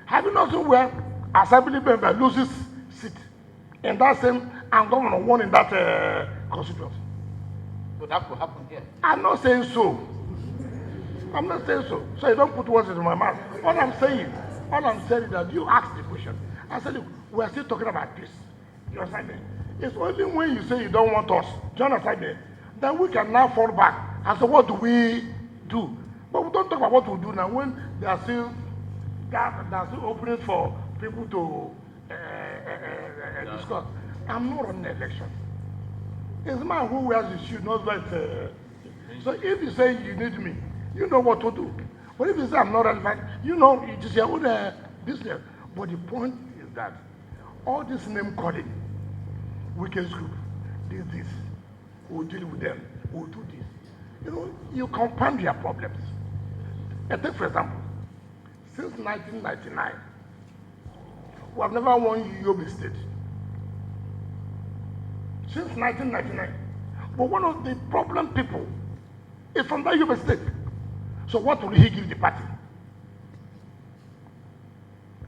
Speaker 4: Have you not seen where assembly member loses seat in that same and governor won in that constituency?
Speaker 6: So that could happen here.
Speaker 4: I'm not saying so. I'm not saying so. So you don't put words into my mouth. All I'm saying is that you asked the question. I said, look, we're still talking about peace. You understand me? It's only when you say you don't want us, do you understand me? Then we can now fall back and say, what do we do? But we don't talk about what we do now when there are still openings for people to discuss. I'm not on the election. It's the man who wears the shoe knows what. So if you say you need me, you know what to do. But if you say I'm not relevant, you know it is your own business. But the point is that all this name calling, weakest group, this, we'll deal with them, we'll do this. You know, you compound their problems. And take for example, since 1999, we have never won Yobe State. Since 1999. But one of the problem people is from that Yobe State. So what will he give the party?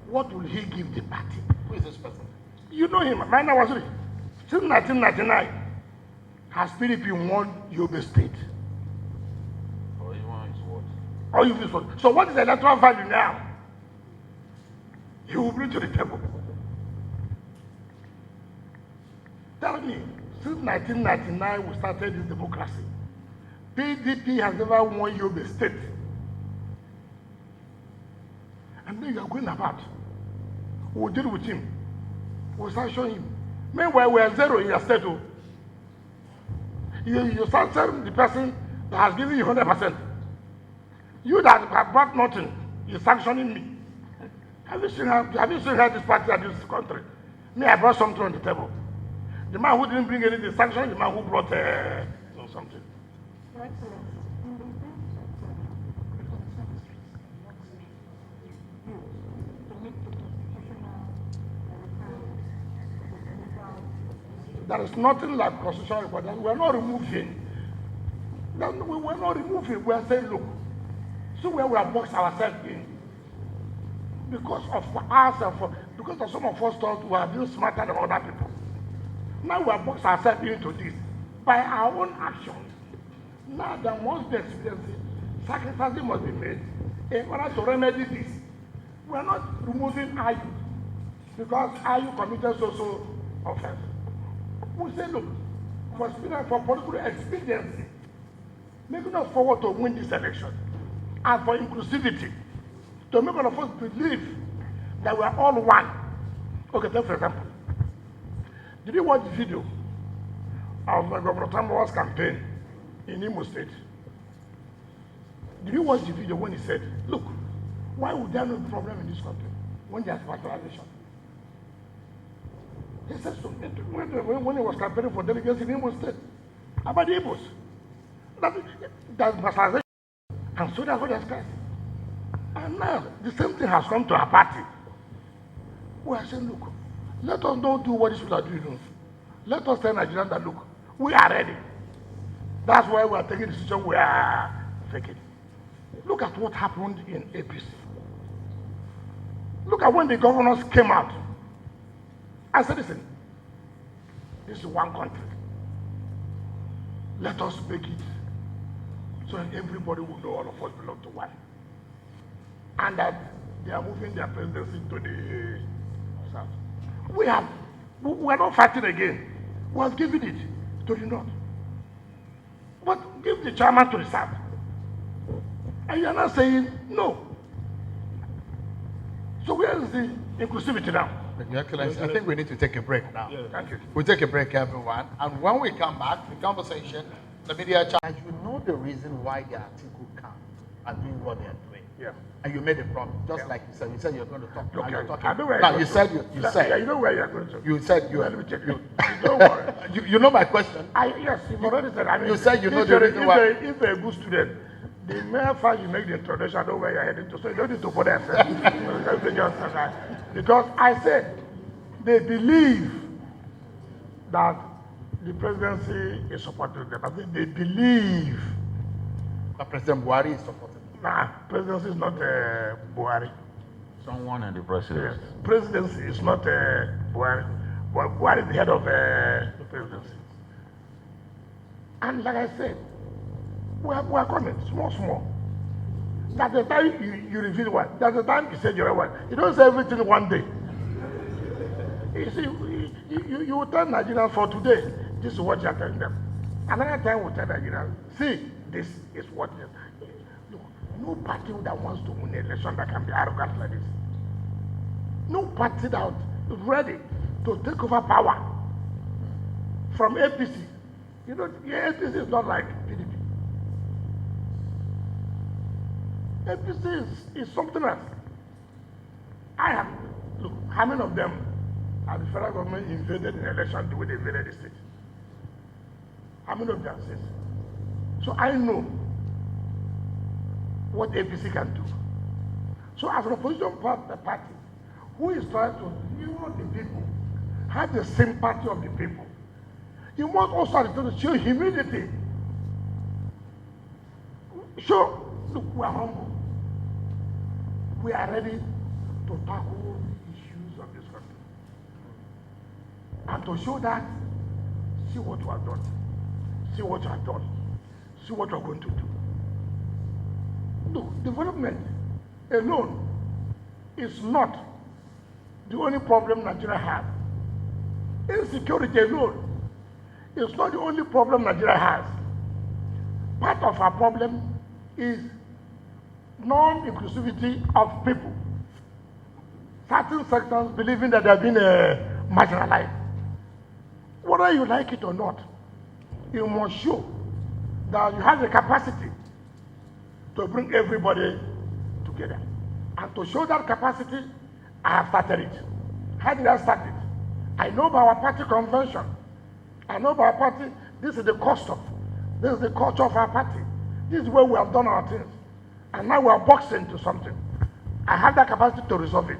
Speaker 4: What will he give the party?
Speaker 6: Who is this person?
Speaker 4: You know him, Maina Waziri. Since 1999, has PDP won Yobe State?
Speaker 5: Or even his what?
Speaker 4: Or you feel so what is the electoral value now? He will bring to the table. Tell me, since 1999 we started this democracy. PDP has never won Yobe State. And then you are going about. We'll deal with him. We'll sanction him. Meanwhile, we are zero in your state. You sanction the person that has given you 100%. You that have brought nothing, you're sanctioning me. Have you seen how this party at this country? Me, I brought something on the table. The man who didn't bring anything sanctioned the man who brought something.
Speaker 7: Your Excellency, in the event that the consensus works you to meet the constitutional requirements of the legal.
Speaker 4: There is nothing like constitutional requirements. We are not removing. We are not removing. We are saying, look, so where we have boxed ourselves in because of us, because of some of us thought we are being smarter than other people. Now we have boxed ourselves into this by our own actions. Now there must be experience. Sacrifices must be made in order to remedy this. We are not removing Ayu because Ayu committed so offense. We say, look, for political expediency, making us forward to win this election, and for inclusivity, to make all of us believe that we are all one. Okay, take for example. Did you watch the video of Governor Tambawa's campaign in Imo State? Did you watch the video when he said, look, why would there be no problem in this country when there's factorization? He said so when he was campaigning for delegates in Imo State about the Igbos. That's factorization. And so that's what has crisis. And now the same thing has come to our party. We are saying, look, let us not do what these people are doing. Let us tell Nigerians that, look, we are ready. That's why we are taking the decision we are taking. Look at what happened in APC. Look at when the governors came out. I said, listen, this is one country. Let us make it so that everybody will know all of us belong to one. And that they are moving their presidency to the south. We are not fighting again. We have given it. to the north. But give the chairman to the south. And you are not saying no. So where is the inclusivity now?
Speaker 6: Your Excellency, I think we need to take a break now.
Speaker 4: Thank you.
Speaker 6: We'll take a break, everyone. And when we come back, the conversation, the media charge, you know the reason why the article camp are doing what they are doing.
Speaker 4: Yeah.
Speaker 6: And you made a promise, just like you said you're going to talk.
Speaker 4: Okay.
Speaker 6: Now you're talking.
Speaker 4: I know where
Speaker 6: Now
Speaker 4: you're
Speaker 6: you
Speaker 4: going
Speaker 6: said
Speaker 4: to.
Speaker 6: you said
Speaker 4: Yeah, you know where you're going to.
Speaker 6: you said you.
Speaker 4: Let me check you. Don't worry.
Speaker 6: You know my question.
Speaker 4: Yes, you've already said. I mean,
Speaker 6: You said you know
Speaker 4: if
Speaker 6: the
Speaker 4: you're-
Speaker 6: reason why.
Speaker 4: If you're a good student, the mere fact you make the introduction, I know where you're heading to, so you don't need to put that. Because I said they believe that the presidency is supporting them. I think they believe.
Speaker 6: That President Buhari is supporting.
Speaker 4: Nah, presidency is not Buhari.
Speaker 5: Someone in the presidency.
Speaker 4: Yes. Presidency is not Buhari. Buhari is the head of the presidency. And like I said, we are coming, small. That's the time you reveal one. That's the time you say you're one. You don't say everything one day. You see, you will tell Nigerians for today, this is what you're telling them. Another time we'll tell Nigerians, see, this is what it is. Look, no party that wants to win an election that can be arrogant like this. No party that is ready to take over power from APC. You know, APC is not like PDP. APC is something else. Look, how many of them are the federal government invaded in election the way they invaded the state? How many of them says? So I know what APC can do. So as an opposition party, who is trying to lure the people, have the sympathy of the people, you must also show humility. Look, we are humble. We are ready to tackle the issues of this country. And to show that, see what you have done. See what you have done. See what you are going to do. Look, development alone is not the only problem Nigeria has. Insecurity alone is not the only problem Nigeria has. Part of our problem is non-inclusivity of people. Certain sectors believing that they have been marginalized. Whether you like it or not, you must show that you have the capacity to bring everybody together. And to show that capacity, I have started it. How did I start it? I know by our party convention. I know by our party, this is the custom. This is the culture of our party. This is where we have done our things. And now we are boxing to something. I have that capacity to resolve it.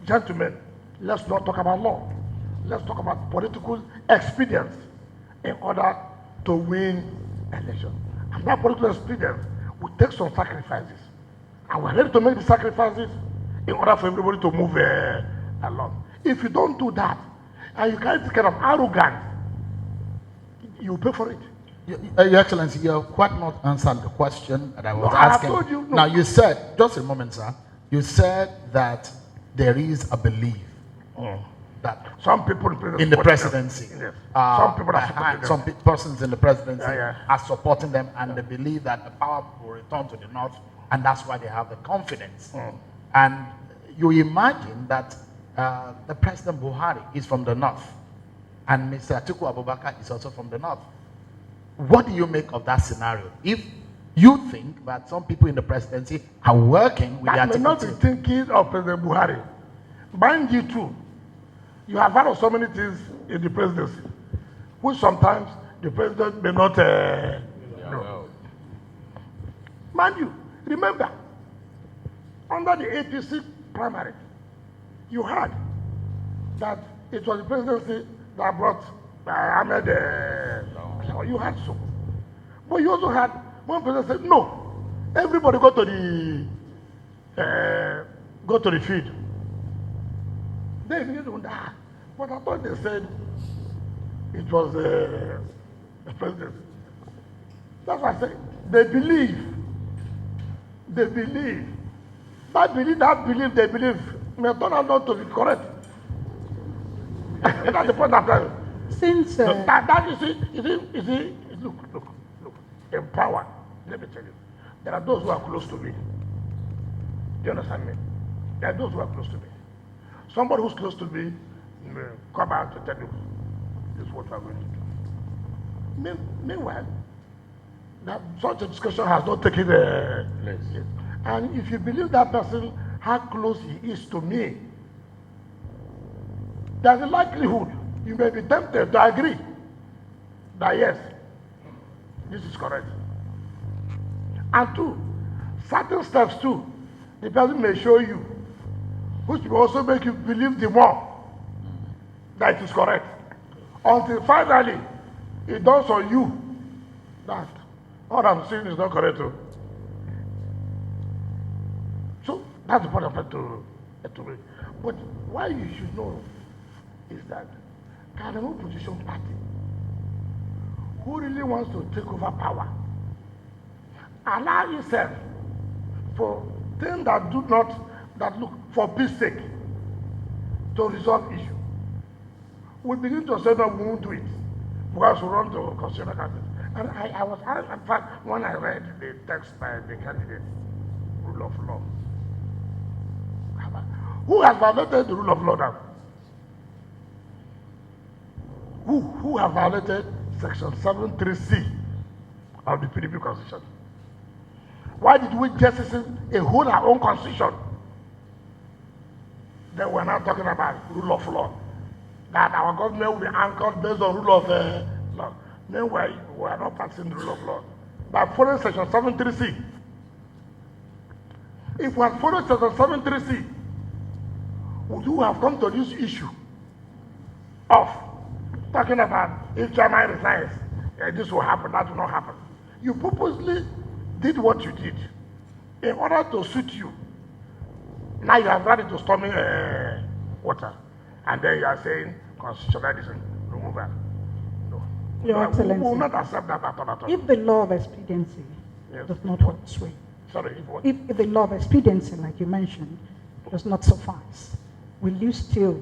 Speaker 4: Gentlemen, let's not talk about law. Let's talk about political expedience in order to win elections. And that political expedience will take some sacrifices. And we're ready to make the sacrifices in order for everybody to move along. If you don't do that, and you can't take kind of arrogance, you pay for it.
Speaker 6: Your Excellency, you have quite not answered the question that I was
Speaker 4: No, I have
Speaker 6: asking.
Speaker 4: told you, no.
Speaker 6: Now you said, just a moment, sir. You said that there is a belief that
Speaker 4: Some people
Speaker 6: in the presidency,
Speaker 4: Yes. Some people are supporting
Speaker 6: some
Speaker 4: them.
Speaker 6: persons in the presidency
Speaker 4: Yeah.
Speaker 6: are supporting them, and they believe that the power will return to the north, and that's why they have the confidence. And you imagine that the President Buhari is from the north, and Mr. Atiku Abubakar is also from the north. What do you make of that scenario? If you think that some people in the presidency are working with
Speaker 4: That
Speaker 6: the
Speaker 4: may not be
Speaker 6: Atiku,
Speaker 4: thinking of President Buhari. Mind you too, you have heard of so many things in the presidency, which sometimes the president may not know. Mind you, remember, under the APC primary, you heard that it was the presidency that brought Ahmed. You had so. But you also had one president said, no, everybody go to the field. They didn't die. But I thought they said it was the president. That's why I say they believe. They believe. That belief may turn out not to be correct. That's the point I'm trying.
Speaker 7: since
Speaker 4: That you see, look, in power, let me tell you, there are those who are close to me. Do you understand me? There are those who are close to me. Somebody who's close to me may come out to tell you, this is what we are going to do. Meanwhile, that such a discussion has not taken place. And if you believe that person, how close he is to me, there's a likelihood you may be tempted to agree that yes, this is correct. And two, certain steps too, the person may show you, which will also make you believe the more that it is correct. Until finally, it dawns on you that what I'm saying is not correct. So that's the point I'm trying to make. But why you should know is that can an opposition party who really wants to take over power allow itself for things that look for peace sake to resolve issue? We begin to say that we won't do it because we want to consider countries. And I was, in fact, when I read the text by the candidate, rule of law, who has violated the rule of law now? Who have violated section 73C of the PDP constitution? Why did we jettison a whole our own constitution? Then we're not talking about rule of law. That our government will be anchored based on rule of law. Meanwhile, we are not practicing the rule of law. By following section 73C. If we had followed section 73C, would you have come to this issue of talking about if China resigns, this will happen, that will not happen? You purposely did what you did in order to suit you. Now you have ready to storming water, and then you are saying constitutionalism, removal. No.
Speaker 7: Your Excellency,
Speaker 4: we will not accept that at all.
Speaker 7: if the law of expediency does not hold sway,
Speaker 4: Sorry, if what?
Speaker 7: if the law of expediency, like you mentioned, does not suffice, will you still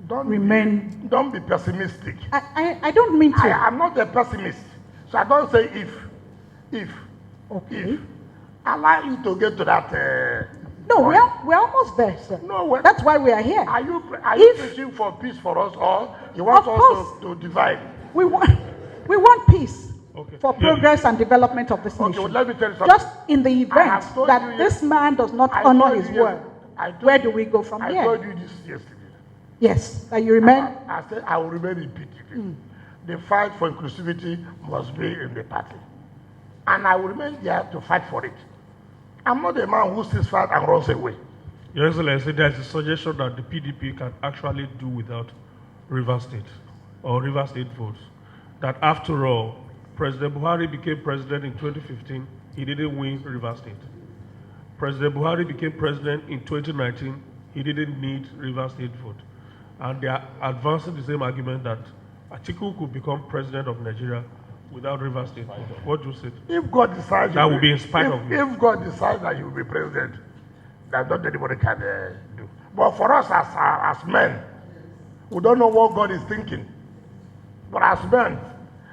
Speaker 7: remain?
Speaker 4: Don't be pessimistic.
Speaker 7: I don't mean to.
Speaker 4: I am not a pessimist, so I don't say if.
Speaker 7: Okay.
Speaker 4: If allow you to get to that.
Speaker 7: No, we're almost there, sir.
Speaker 4: No,
Speaker 7: that's why we are here.
Speaker 4: Are you preaching for peace for us, or you want us to divide?
Speaker 7: We want peace for progress and development of this nation.
Speaker 4: Well, let me tell you something.
Speaker 7: Just in the event that this man does not honor his word, where do we go from here?
Speaker 4: I told you this yesterday.
Speaker 7: Yes, that you remain.
Speaker 4: I said I will remain in PDP. The fight for inclusivity must be in the party, and I will remain there to fight for it. I'm not a man who sees fight and runs away.
Speaker 3: Your Excellency, there's a suggestion that the PDP can actually do without Rivers State or Rivers State votes. That after all, President Buhari became president in 2015, he didn't win Rivers State. President Buhari became president in 2019, he didn't need Rivers State vote. And they are advancing the same argument that Atiku could become president of Nigeria without Rivers State vote. What do you say?
Speaker 4: If God decides
Speaker 3: that will be in spite of you.
Speaker 4: If God decides that you will be president, that not anybody can do. But for us as men, we don't know what God is thinking. But as men,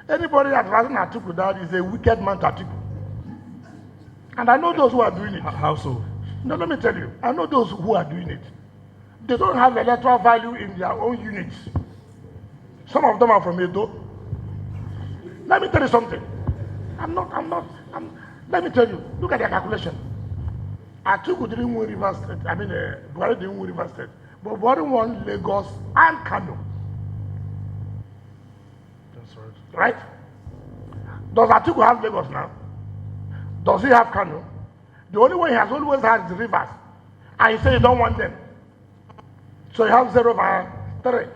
Speaker 4: anybody that doesn't Atiku that is a wicked man to Atiku. And I know those who are doing it.
Speaker 3: How so?
Speaker 4: No, let me tell you. I know those who are doing it. They don't have electoral value in their own units. Some of them are from Edo. Let me tell you something. Let me tell you. Look at their calculation. Atiku didn't win Rivers State. Buhari didn't win Rivers State. But Buhari won Lagos and Kano.
Speaker 3: That's right.
Speaker 4: Right? Does Atiku have Lagos now? Does he have Kano? The only one he has always had is Rivers. And he said he don't want them. So he has 0/3.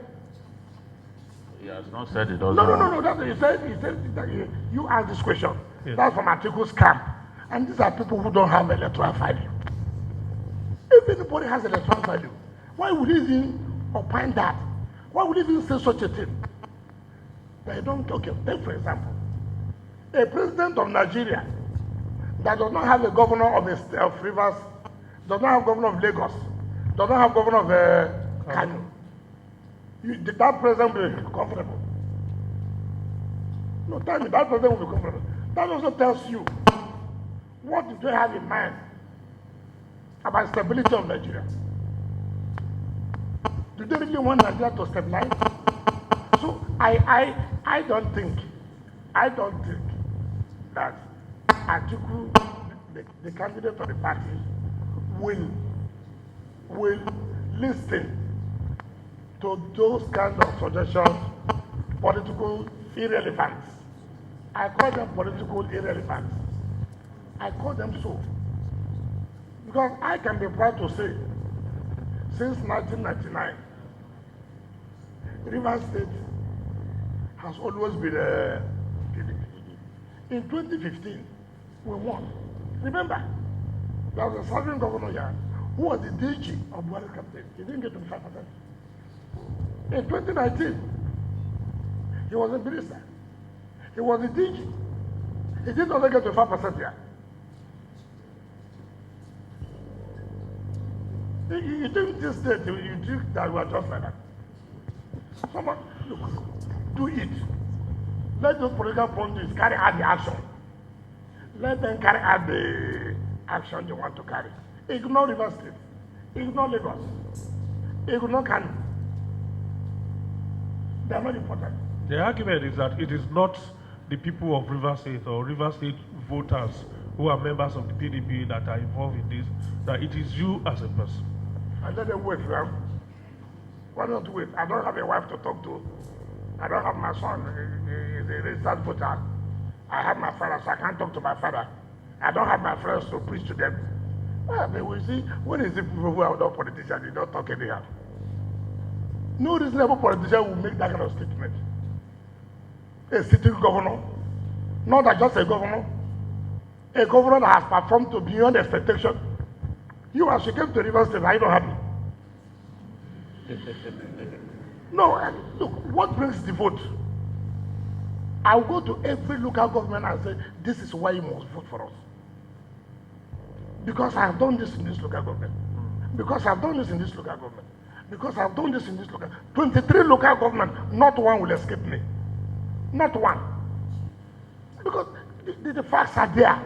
Speaker 5: He has not said it doesn't.
Speaker 4: No. That's what he said that you asked this question. Yes. That's from Atiku's camp. And these are people who don't have electoral value. If anybody has electoral value, why would he even opine that? Why would he even say such a thing? They don't. Okay, take for example, a president of Nigeria that does not have a governor of Rivers, does not have governor of Lagos, does not have governor of Kano. That president will be comfortable. No, tell me, that president will become president. That also tells you what do they have in mind about stability of Nigeria. Do they really want Nigeria to stabilize? So I don't think that Atiku, the candidate of the party, will listen to those kinds of suggestions, political irrelevance. I call them political irrelevance. I call them so. Because I can be proud to say, since 1999, Rivers State has always been a PDP. In 2015, we won. Remember, there was a serving governor here who was the DG of Buhari campaign. He didn't get 25%. In 2019, he was a minister. He was the DG. He did not get 25% here. You think this state, you think that we are just like that. Someone, look, do it. Let those political parties carry out the action. Let them carry out the action they want to carry. Ignore Rivers State. Ignore Lagos. Ignore Kano. They are not important.
Speaker 3: The argument is that it is not the people of Rivers State or Rivers State voters who are members of the PDP that are involved in this, that it is you as a person.
Speaker 4: And let them wait, right? Why not wait? I don't have a wife to talk to. I don't have my son. He's a registered voter. I have my father, so I can't talk to my father. I don't have my friends to preach to them. Well, they will see, when is the people who are not politicians, they don't talk anyhow. No reasonable politician will make that kind of statement. A sitting governor, not just a governor that has performed to beyond expectation. You, as you came to Rivers State, are you not happy? No, look, what brings the vote? I'll go to every local government and say, this is why you must vote for us. Because I have done this in this local government. Because I've done this in this local government. Because I've done this in this local 23 local government, not one will escape me. Not one. Because the facts are there.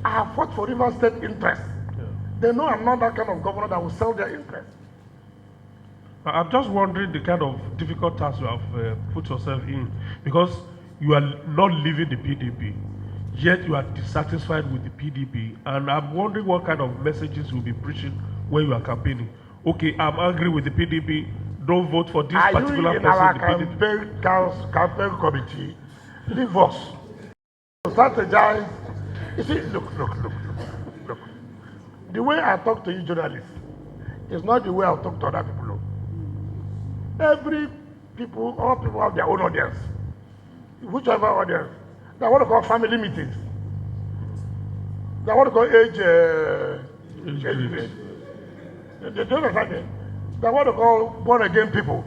Speaker 4: I have fought for Rivers State interests. Yeah. They know I'm not that kind of governor that will sell their interests.
Speaker 3: I'm just wondering the kind of difficult task you have put yourself in, because you are not leaving the PDP, yet you are dissatisfied with the PDP, and I'm wondering what kind of messages you'll be preaching when you are campaigning. Okay, I'm angry with the PDP, don't vote for this particular person in the PDP.
Speaker 4: Campaign committee, leave us. Strategize. You see, look. The way I talk to you journalists is not the way I talk to other people. Every people, all people have their own audience. Whichever audience. They want to call family meetings. They want to call age groups. They don't understand it. They want to call born again people.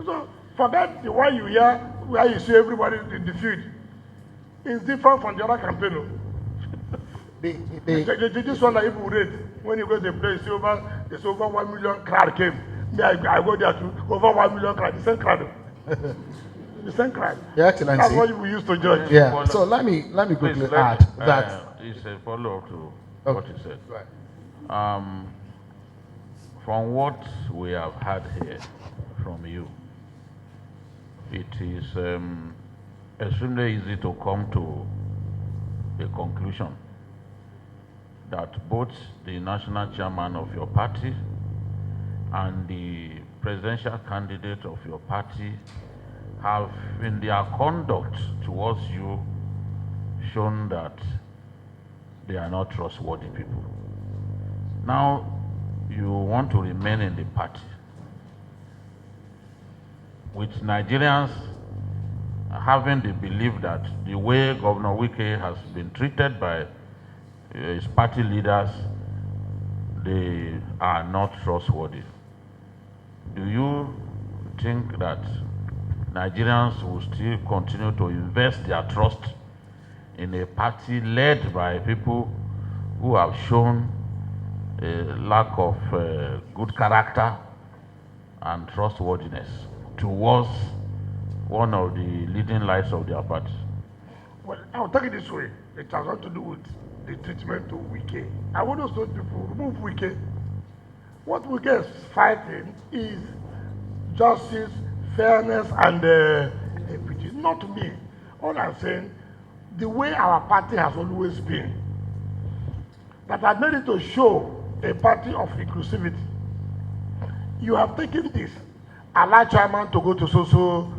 Speaker 4: So forget the one you hear where you see everybody in the field. It's different from the other campaign. This one that people read when you go to the place, it's over 1 million crowd came. I go there to over 1 million crowd, the same crowd. The same crowd.
Speaker 6: Your Excellency.
Speaker 4: That's what we used to judge.
Speaker 6: Yeah. So let me quickly add that
Speaker 5: it's a follow-up to what you said.
Speaker 6: Right.
Speaker 5: From what we have heard here from you, it is extremely easy to come to a conclusion that both the national chairman of your party and the presidential candidate of your party have, in their conduct towards you, shown that they are not trustworthy people. Now, you want to remain in the party, with Nigerians having the belief that the way Governor Wike has been treated by his party leaders, they are not trustworthy. Do you think that Nigerians will still continue to invest their trust in a party led by people who have shown a lack of good character and trustworthiness towards one of the leading lights of their party.
Speaker 4: Well, I'll take it this way. It has nothing to do with the treatment to Wike. I want those people remove Wike. What Wike is fighting is justice, fairness, and equity. Not me. All I'm saying, the way our party has always been, that I made it to show a party of inclusivity. You have taken this, allow chairman to go to so.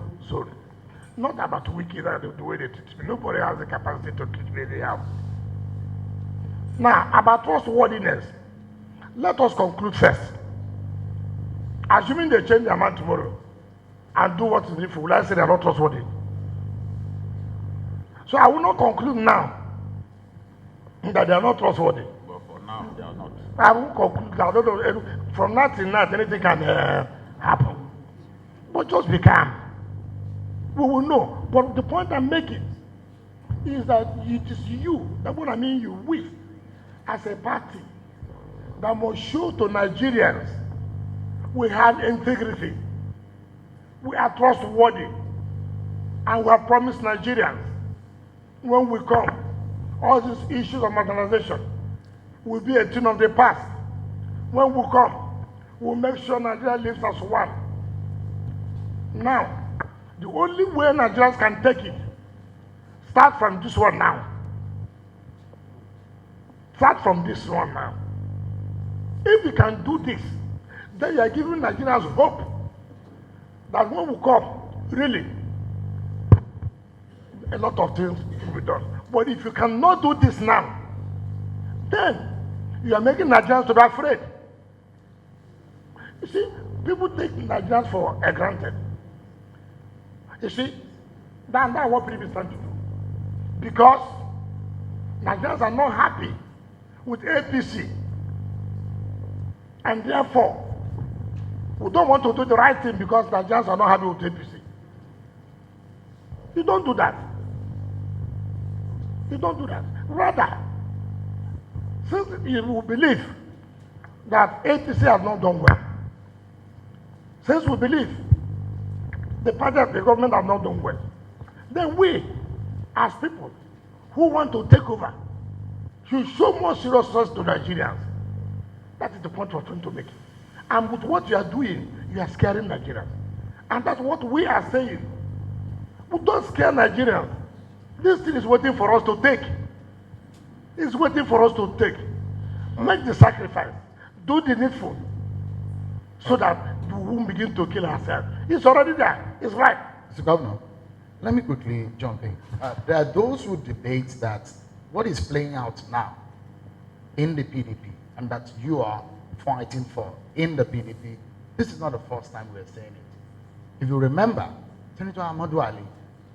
Speaker 4: Not about Wike, that the way they treat me. Nobody has the capacity to treat me anyhow. Now, about trustworthiness, let us conclude first. Assuming they change their mind tomorrow and do what is needful, will I say they are not trustworthy? So I will not conclude now that they are not trustworthy.
Speaker 5: But for now, they are not.
Speaker 4: I will conclude that I don't know, from that till now, anything can happen. But just be calm. We will know. But the point I'm making is that it is you, that what I mean you, we, as a party, that must show to Nigerians we have integrity, we are trustworthy, and we have promised Nigerians when we come, all these issues of marginalization will be a thing of the past. When we come, we'll make sure Nigeria lives as one. Now, the only way Nigerians can take it, start from this one now. Start from this one now. If you can do this, then you are giving Nigerians hope that when we come, really, a lot of things will be done. But if you cannot do this now, then you are making Nigerians to be afraid. You see, people take Nigerians for granted. You see, that's what PDP is trying to do. Because Nigerians are not happy with APC. And therefore, we don't want to do the right thing because Nigerians are not happy with APC. You don't do that. You don't do that. Rather, since you believe that APC has not done well, since we believe the party of the government have not done well, then we, as people who want to take over, should show more seriousness to Nigerians. That is the point we're trying to make. And with what you are doing, you are scaring Nigerians. And that's what we are saying. We don't scare Nigerians. This thing is waiting for us to take. It's waiting for us to take. Make the sacrifice. Do the needful. So that we won't begin to kill ourselves. It's already there. It's right.
Speaker 6: Mr. Governor, let me quickly jump in. There are those who debate that what is playing out now in the PDP and that you are fighting for in the PDP, this is not the first time we're saying it. If you remember, Senator Ahmadu Ali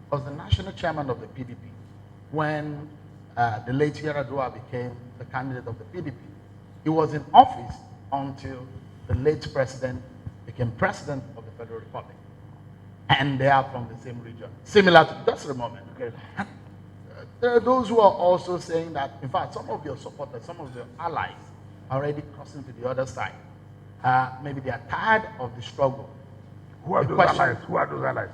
Speaker 6: was the national chairman of the PDP when the late Yar'Adua became the candidate of the PDP. He was in office until the late president became president of the Federal Republic. And they are from the same region, similar to just a moment. Okay. And, there are those who are also saying that, in fact, some of your supporters, some of your allies are already crossing to the other side. Maybe they are tired of the struggle.
Speaker 4: Who are those allies? Who are those allies?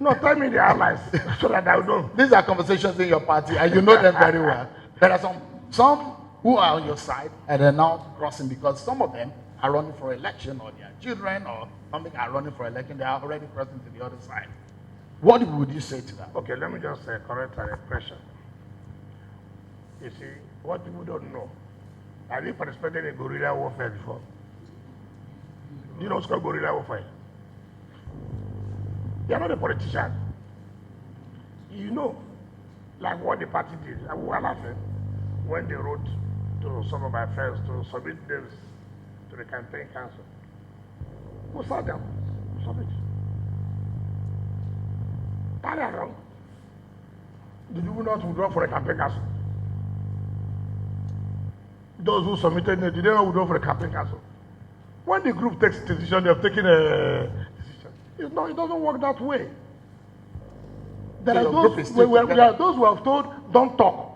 Speaker 4: No, tell me the allies so that I know.
Speaker 6: These are conversations in your party, and you know them very well. There are some who are on your side, and they're now crossing because some of them are running for election, or their children or something are running for election. They are already crossing to the other side. What would you say to that?
Speaker 4: Okay, let me just correct an impression. You see, what people don't know, have you participated in guerrilla warfare before? Do you know what's called guerrilla warfare? You're not a politician. You know, like what the party did. We were laughing when they wrote to some of my friends to submit names to the campaign council. Who saw them? Submit. Carry along. Did you not withdraw for a campaign council? Those who submitted, did they not withdraw for a campaign council? When the group takes a decision, they have taken a decision. It doesn't work that way. There are those who have told, don't talk.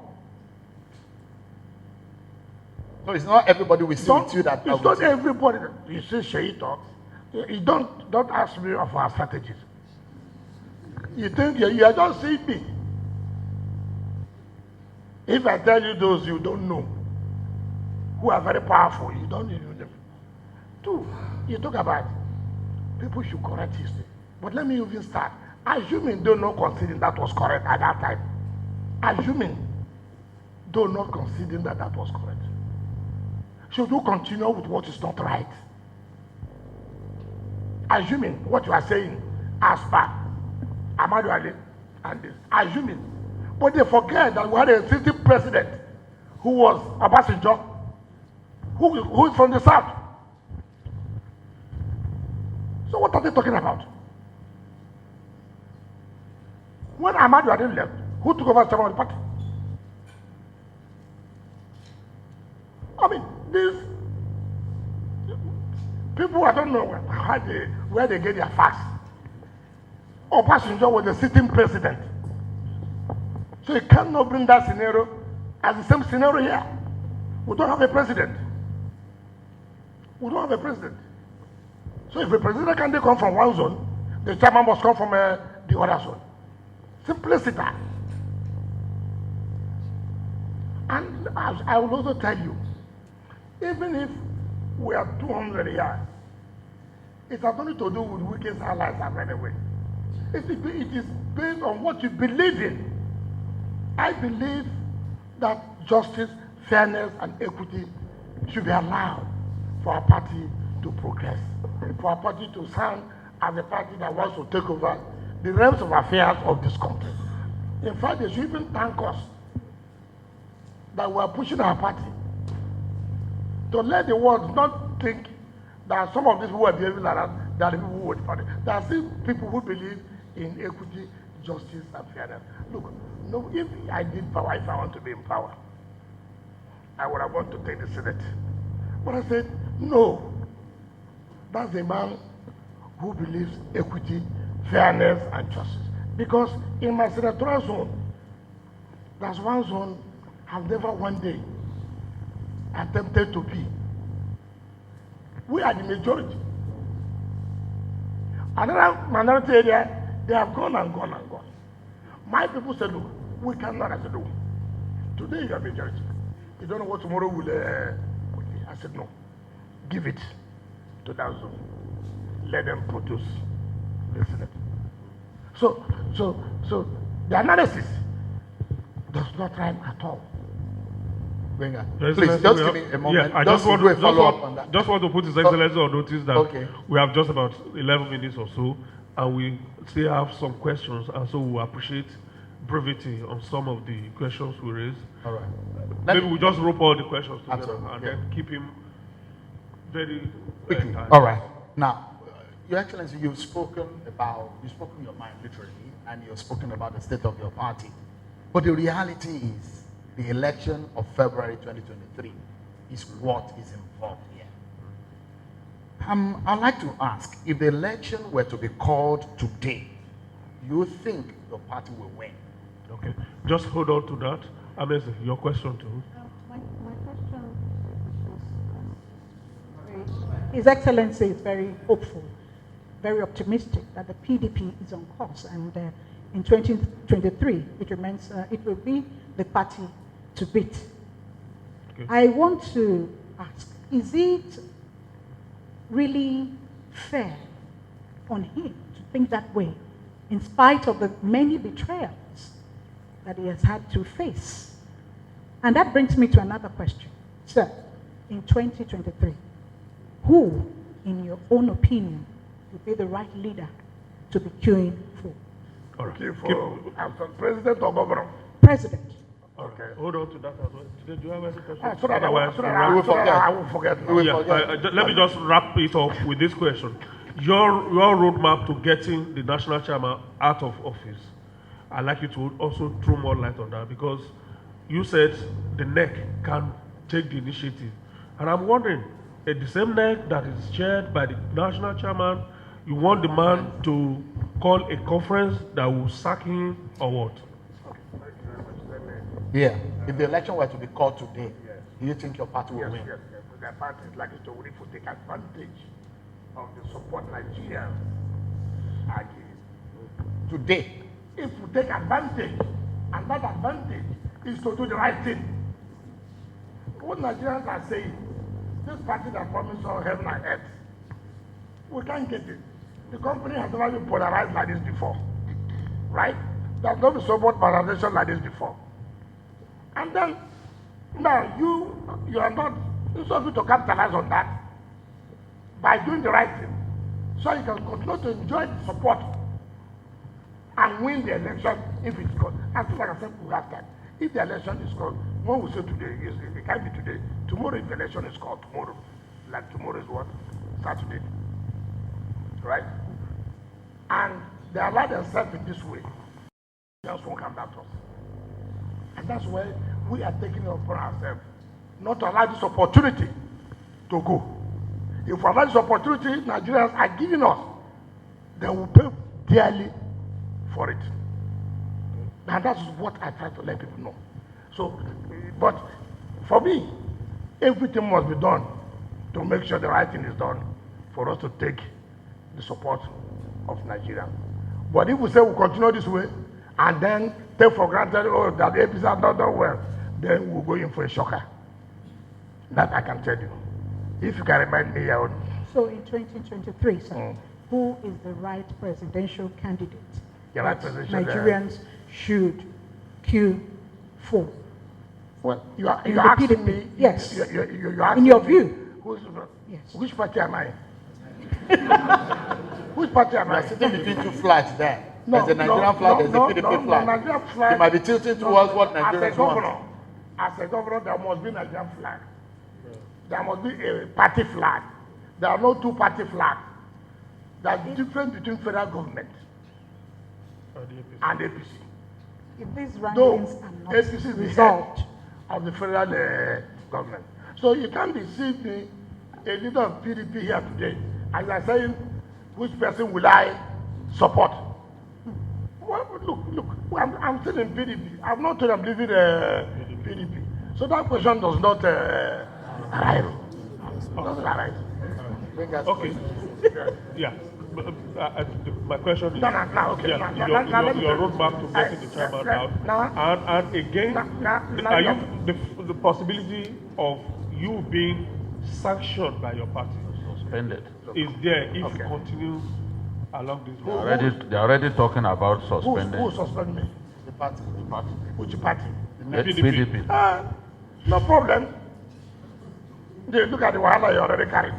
Speaker 6: So it's not everybody we see with you that.
Speaker 4: It's not everybody. You see, Sheyi talks. You don't ask me of our strategies. You think you are just seeing me. If I tell you those you don't know, who are very powerful, you don't know them. Two, you talk about people should correct history. But let me even start. Assuming do not considering that was correct at that time. Assuming do not considering that that was correct. Should you continue with what is not right? Assuming what you are saying as per Amadu Ali and this. Assuming. But they forget that we had a sitting president who was Obasanjo, who is from the south. So what are they talking about? When Amadu Ali left, who took over chairman of the party? I mean, these people, I don't know where they get their facts. Obasanjo was the sitting president. So you cannot bring that scenario as the same scenario here. We don't have a president. We don't have a president. So if a president can come from one zone, the chairman must come from the other zone. Simplicity. And I will also tell you, even if we are 200 here, it has nothing to do with Wike's allies anyway. It is based on what you believe in. I believe that justice, fairness, and equity should be allowed for our party to progress, for our party to stand as a party that wants to take over the realms of affairs of this country. In fact, they should even thank us that we are pushing our party to let the world not think that some of these people are behaving like that, that the people who vote for it. There are still people who believe in equity, justice, and fairness. Look, no, if I did power, if I want to be in power, I would have wanted to take the Senate. But I said, no. That's a man who believes equity, fairness, and justice. Because in my senatorial zone, there's one zone I've never one day attempted to be. We are the majority. Another minority area, they have gone and gone and gone. My people said, look, we cannot. I said, no. Today you are majority. You don't know what tomorrow will be. I said, no. Give it to that zone. Let them produce the Senate. So the analysis does not rhyme at all.
Speaker 6: Please, just give me a moment.
Speaker 3: Yeah, I
Speaker 6: just want to follow up on that.
Speaker 3: Just want to put His Excellency on notice that we have just about 11 minutes or so, and we still have some questions, and so we appreciate brevity on some of the questions we raised.
Speaker 6: All right.
Speaker 3: Maybe we just rope all the questions together
Speaker 6: Absolutely,
Speaker 3: and then keep him very
Speaker 6: quickly.
Speaker 3: tight.
Speaker 6: All right. Now, Your Excellency, you've spoken your mind literally, and you've spoken about the state of your party. But the reality is, the election of February 2023 is what is involved here. I'd like to ask, if the election were to be called today, you think your party will win?
Speaker 3: Okay, just hold on to that. Amazing. Your question too.
Speaker 7: My question is, His Excellency is very hopeful, very optimistic that the PDP is on course, and in 2023 it will be the party to beat.
Speaker 3: Okay.
Speaker 7: I want to ask, is it really fair on him to think that way, in spite of the many betrayals that he has had to face? And that brings me to another question. Sir, in 2023, who, in your own opinion, would be the right leader to be queuing for?
Speaker 3: All right.
Speaker 4: For president or governor?
Speaker 7: President.
Speaker 3: Okay. Hold on to that as well. Do you have any questions?
Speaker 4: So that I will forget.
Speaker 3: Let me just wrap it up with this question. Your roadmap to getting the national chairman out of office, I'd like you to also throw more light on that, because you said the NEC can take the initiative. And I'm wondering, at the same NEC that is chaired by the national chairman, you want the man to call a conference that will sack him or what?
Speaker 6: Yeah. If the election were to be called today, do you think your party will win?
Speaker 4: Yes. The party is likely to really take advantage of the support Nigerians are giving.
Speaker 6: Today,
Speaker 4: if we take advantage, and that advantage is to do the right thing. What Nigerians are saying, this party that promised all heaven and earth, we can't get it. The company has never been polarized like this before, right? There's not been so much polarization like this before. And then, now you are not, it's not good to capitalize on that by doing the right thing, so you can continue to enjoy the support and win the election if it's called. As soon as I said, we have time. If the election is called, what we say today is it can't be today. Tomorrow, if the election is called tomorrow, like tomorrow is what? Saturday. Right? And they allow themselves in this way. Just won't come back to us. And that's why we are taking it upon ourselves not to allow this opportunity to go. If we allow this opportunity, Nigerians are giving us, then we'll pay dearly for it. And that's what I try to let people know. So, but for me, everything must be done to make sure the right thing is done for us to take the support of Nigeria. But if we say we continue this way and then take for granted, oh, that the APC have not done well, then we'll go in for a shocker. That I can tell you. If you can remind me, I would.
Speaker 7: So in 2023, sir, who is the right presidential candidate
Speaker 4: Right
Speaker 7: that
Speaker 4: presidential,
Speaker 7: Nigerians should queue for?
Speaker 4: Well, you're
Speaker 7: the
Speaker 4: asking
Speaker 7: PDP,
Speaker 4: me.
Speaker 7: yes.
Speaker 4: You're asking
Speaker 7: In your
Speaker 4: me,
Speaker 7: view. Yes.
Speaker 4: Which party am I? Which party am
Speaker 6: You
Speaker 4: I?
Speaker 6: are sitting between two flags there.
Speaker 4: No,
Speaker 6: there's a Nigerian flag, there's a PDP flag.
Speaker 4: Nigerian flag.
Speaker 6: You might be tilting towards what Nigerians want.
Speaker 4: As a governor, there must be Nigerian flag. There must be a party flag. There are no two party flags. There's a difference between federal government and APC.
Speaker 7: If these
Speaker 4: Though
Speaker 7: rankings are not
Speaker 4: APC is the
Speaker 7: resolved,
Speaker 4: head of the federal government. So you can't deceive me, a leader of PDP here today, and you are saying, which person will I support? Well, look, I'm still in PDP. I'm not told I'm leaving PDP. So that question does not arrive. Doesn't arrive.
Speaker 3: Okay. Yeah. My question is,
Speaker 4: Okay.
Speaker 3: Your roadmap to getting the chairman out, and again, are you the possibility of you being sanctioned by your party
Speaker 5: Suspended.
Speaker 3: is there if you continue along this road?
Speaker 5: They're already talking about suspending.
Speaker 4: Who suspend me?
Speaker 6: The party.
Speaker 4: Which party?
Speaker 5: PDP.
Speaker 4: No problem. Look at the wahala you already carried.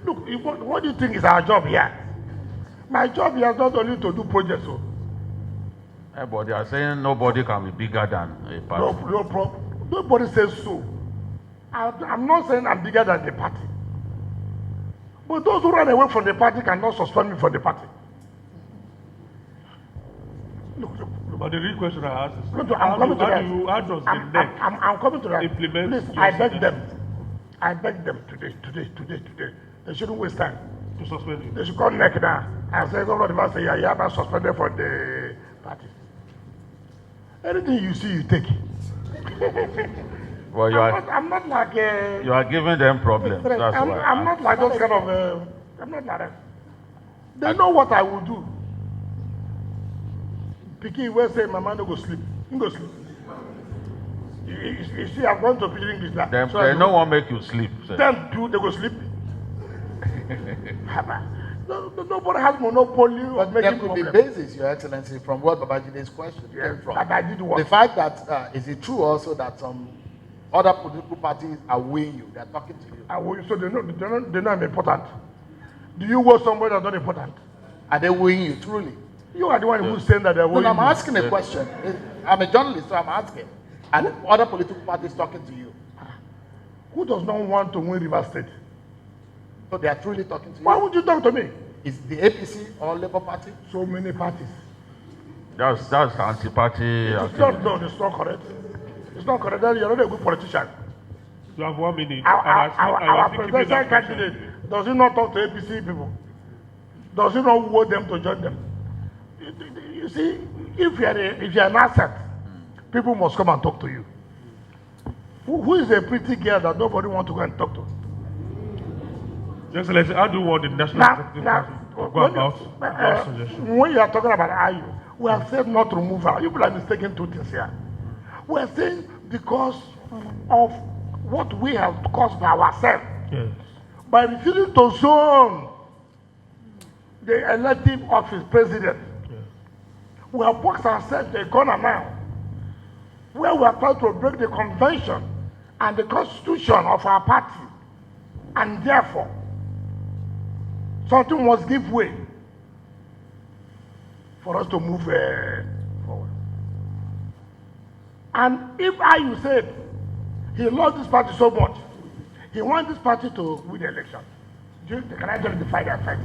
Speaker 4: Look, what do you think is our job here? My job here is not only to do projects. So.
Speaker 5: Yeah, but they are saying nobody can be bigger than a party.
Speaker 4: No problem. Nobody says so. I'm not saying I'm bigger than the party. But those who run away from the party cannot suspend me from the party. Look.
Speaker 3: But the real question I ask is,
Speaker 4: I'm coming to that.
Speaker 3: How does the NEC
Speaker 4: I'm coming to that.
Speaker 3: implement?
Speaker 4: Please, I beg them today. They shouldn't waste time.
Speaker 3: To suspend you?
Speaker 4: They should come neck now and say, Governor, the man say, yeah, you have been suspended from the party. Anything you see, you take.
Speaker 5: Well,
Speaker 4: I'm not like
Speaker 5: you are giving them problems. That's why.
Speaker 4: I'm not like those kind of. I'm not like that. They know what I will do. Pikin will say, "Mama, no go sleep. You go sleep." You see, I've gone to Pidgin English now.
Speaker 5: Them, so they no one make you sleep. Sir.
Speaker 4: Them too, they go sleep. Nobody has monopoly of making
Speaker 6: There could be
Speaker 4: problems.
Speaker 6: basis, Your Excellency, from what Babajide's question came from.
Speaker 4: But I did what?
Speaker 6: The fact that, is it true also that some other political parties are weighing you, they're talking to you?
Speaker 4: So they know I'm important. Do you want somebody that's not important?
Speaker 6: Are they weighing you, truly?
Speaker 4: You are the one who's saying that they're weighing
Speaker 6: No, I'm
Speaker 4: me.
Speaker 6: asking a question. I'm a journalist, so I'm asking. And other political parties talking to you.
Speaker 4: Who does not want to win River State?
Speaker 6: So they are truly talking to you.
Speaker 4: Why would you talk to me?
Speaker 6: Is the APC or Labour Party?
Speaker 4: So many parties.
Speaker 5: That's anti-party
Speaker 4: It's
Speaker 5: activity.
Speaker 4: it's not correct. It's not correct. You're not a good politician.
Speaker 3: You have 1 minute.
Speaker 4: Our presidential candidate, does he not talk to APC people? Does he not want them to join them? You see, if you're an asset, people must come and talk to you. Who is a pretty girl that nobody wants to go and talk to?
Speaker 3: Your Excellency, how do you want the national executive party about suggestion.
Speaker 4: When you are talking about Ayu, we have said not removal. You people are mistaking two things here. We are saying because of what we have caused by ourselves.
Speaker 3: Yes.
Speaker 4: By refusing to zone the elective office president,
Speaker 3: Yes.
Speaker 4: we have boxed ourselves to a corner now, where we are trying to break the convention and the constitution of our party, and therefore, something must give way for us to move forward. And if Ayu said he loves this party so much, he wants this party to win the election, can I justify that fact?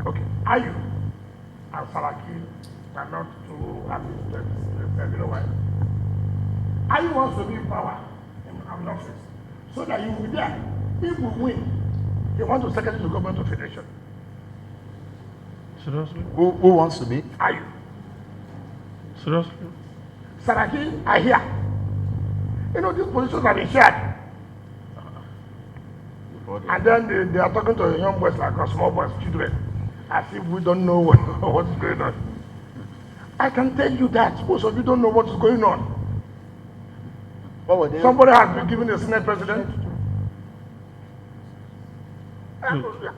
Speaker 4: Okay, Ayu and Saraki are not too happy with this. You know why? Ayu wants to be in power in office so that he will be there. If we win, he wants to second the government of federation.
Speaker 3: Seriously?
Speaker 6: Who wants to be?
Speaker 4: Ayu.
Speaker 3: Seriously?
Speaker 4: Saraki are here. You know, these positions have been shared. And then they are talking to young boys like us, small boys, children, as if we don't know what is going on. I can tell you that most of you don't know what is going on. Somebody has been given a Senate president.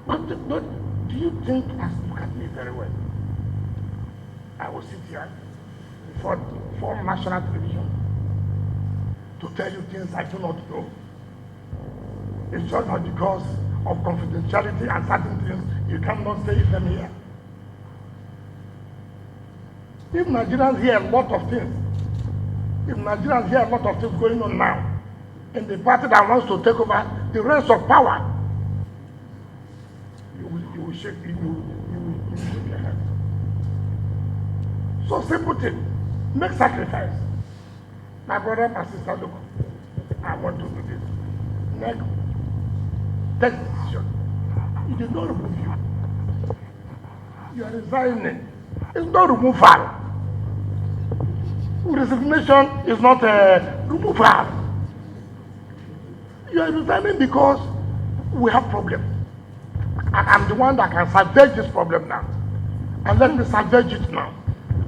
Speaker 4: But do you think, look at me very well, I will sit here for national television to tell you things I do not know? It's just not because of confidentiality and certain things you cannot say them here. If Nigerians hear a lot of things, going on now in the party that wants to take over the reins of power, you will shake your head. So simple thing, make sacrifice. My brother, my sister, look, I want to do this. Next, take decision. It is not remove you. You are resigning. It's not removal. Resignation is not a removal. You are resigning because we have problems. And I'm the one that can salvage this problem now. And let me salvage it now.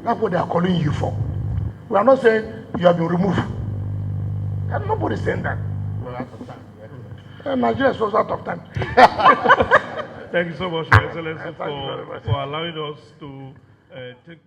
Speaker 4: That's what they are calling you for. We are not saying you have been removed. And nobody's saying that.
Speaker 6: We're out of time.
Speaker 4: Nigeria is also out of time.
Speaker 3: Thank you so much, Your Excellency, for allowing us to take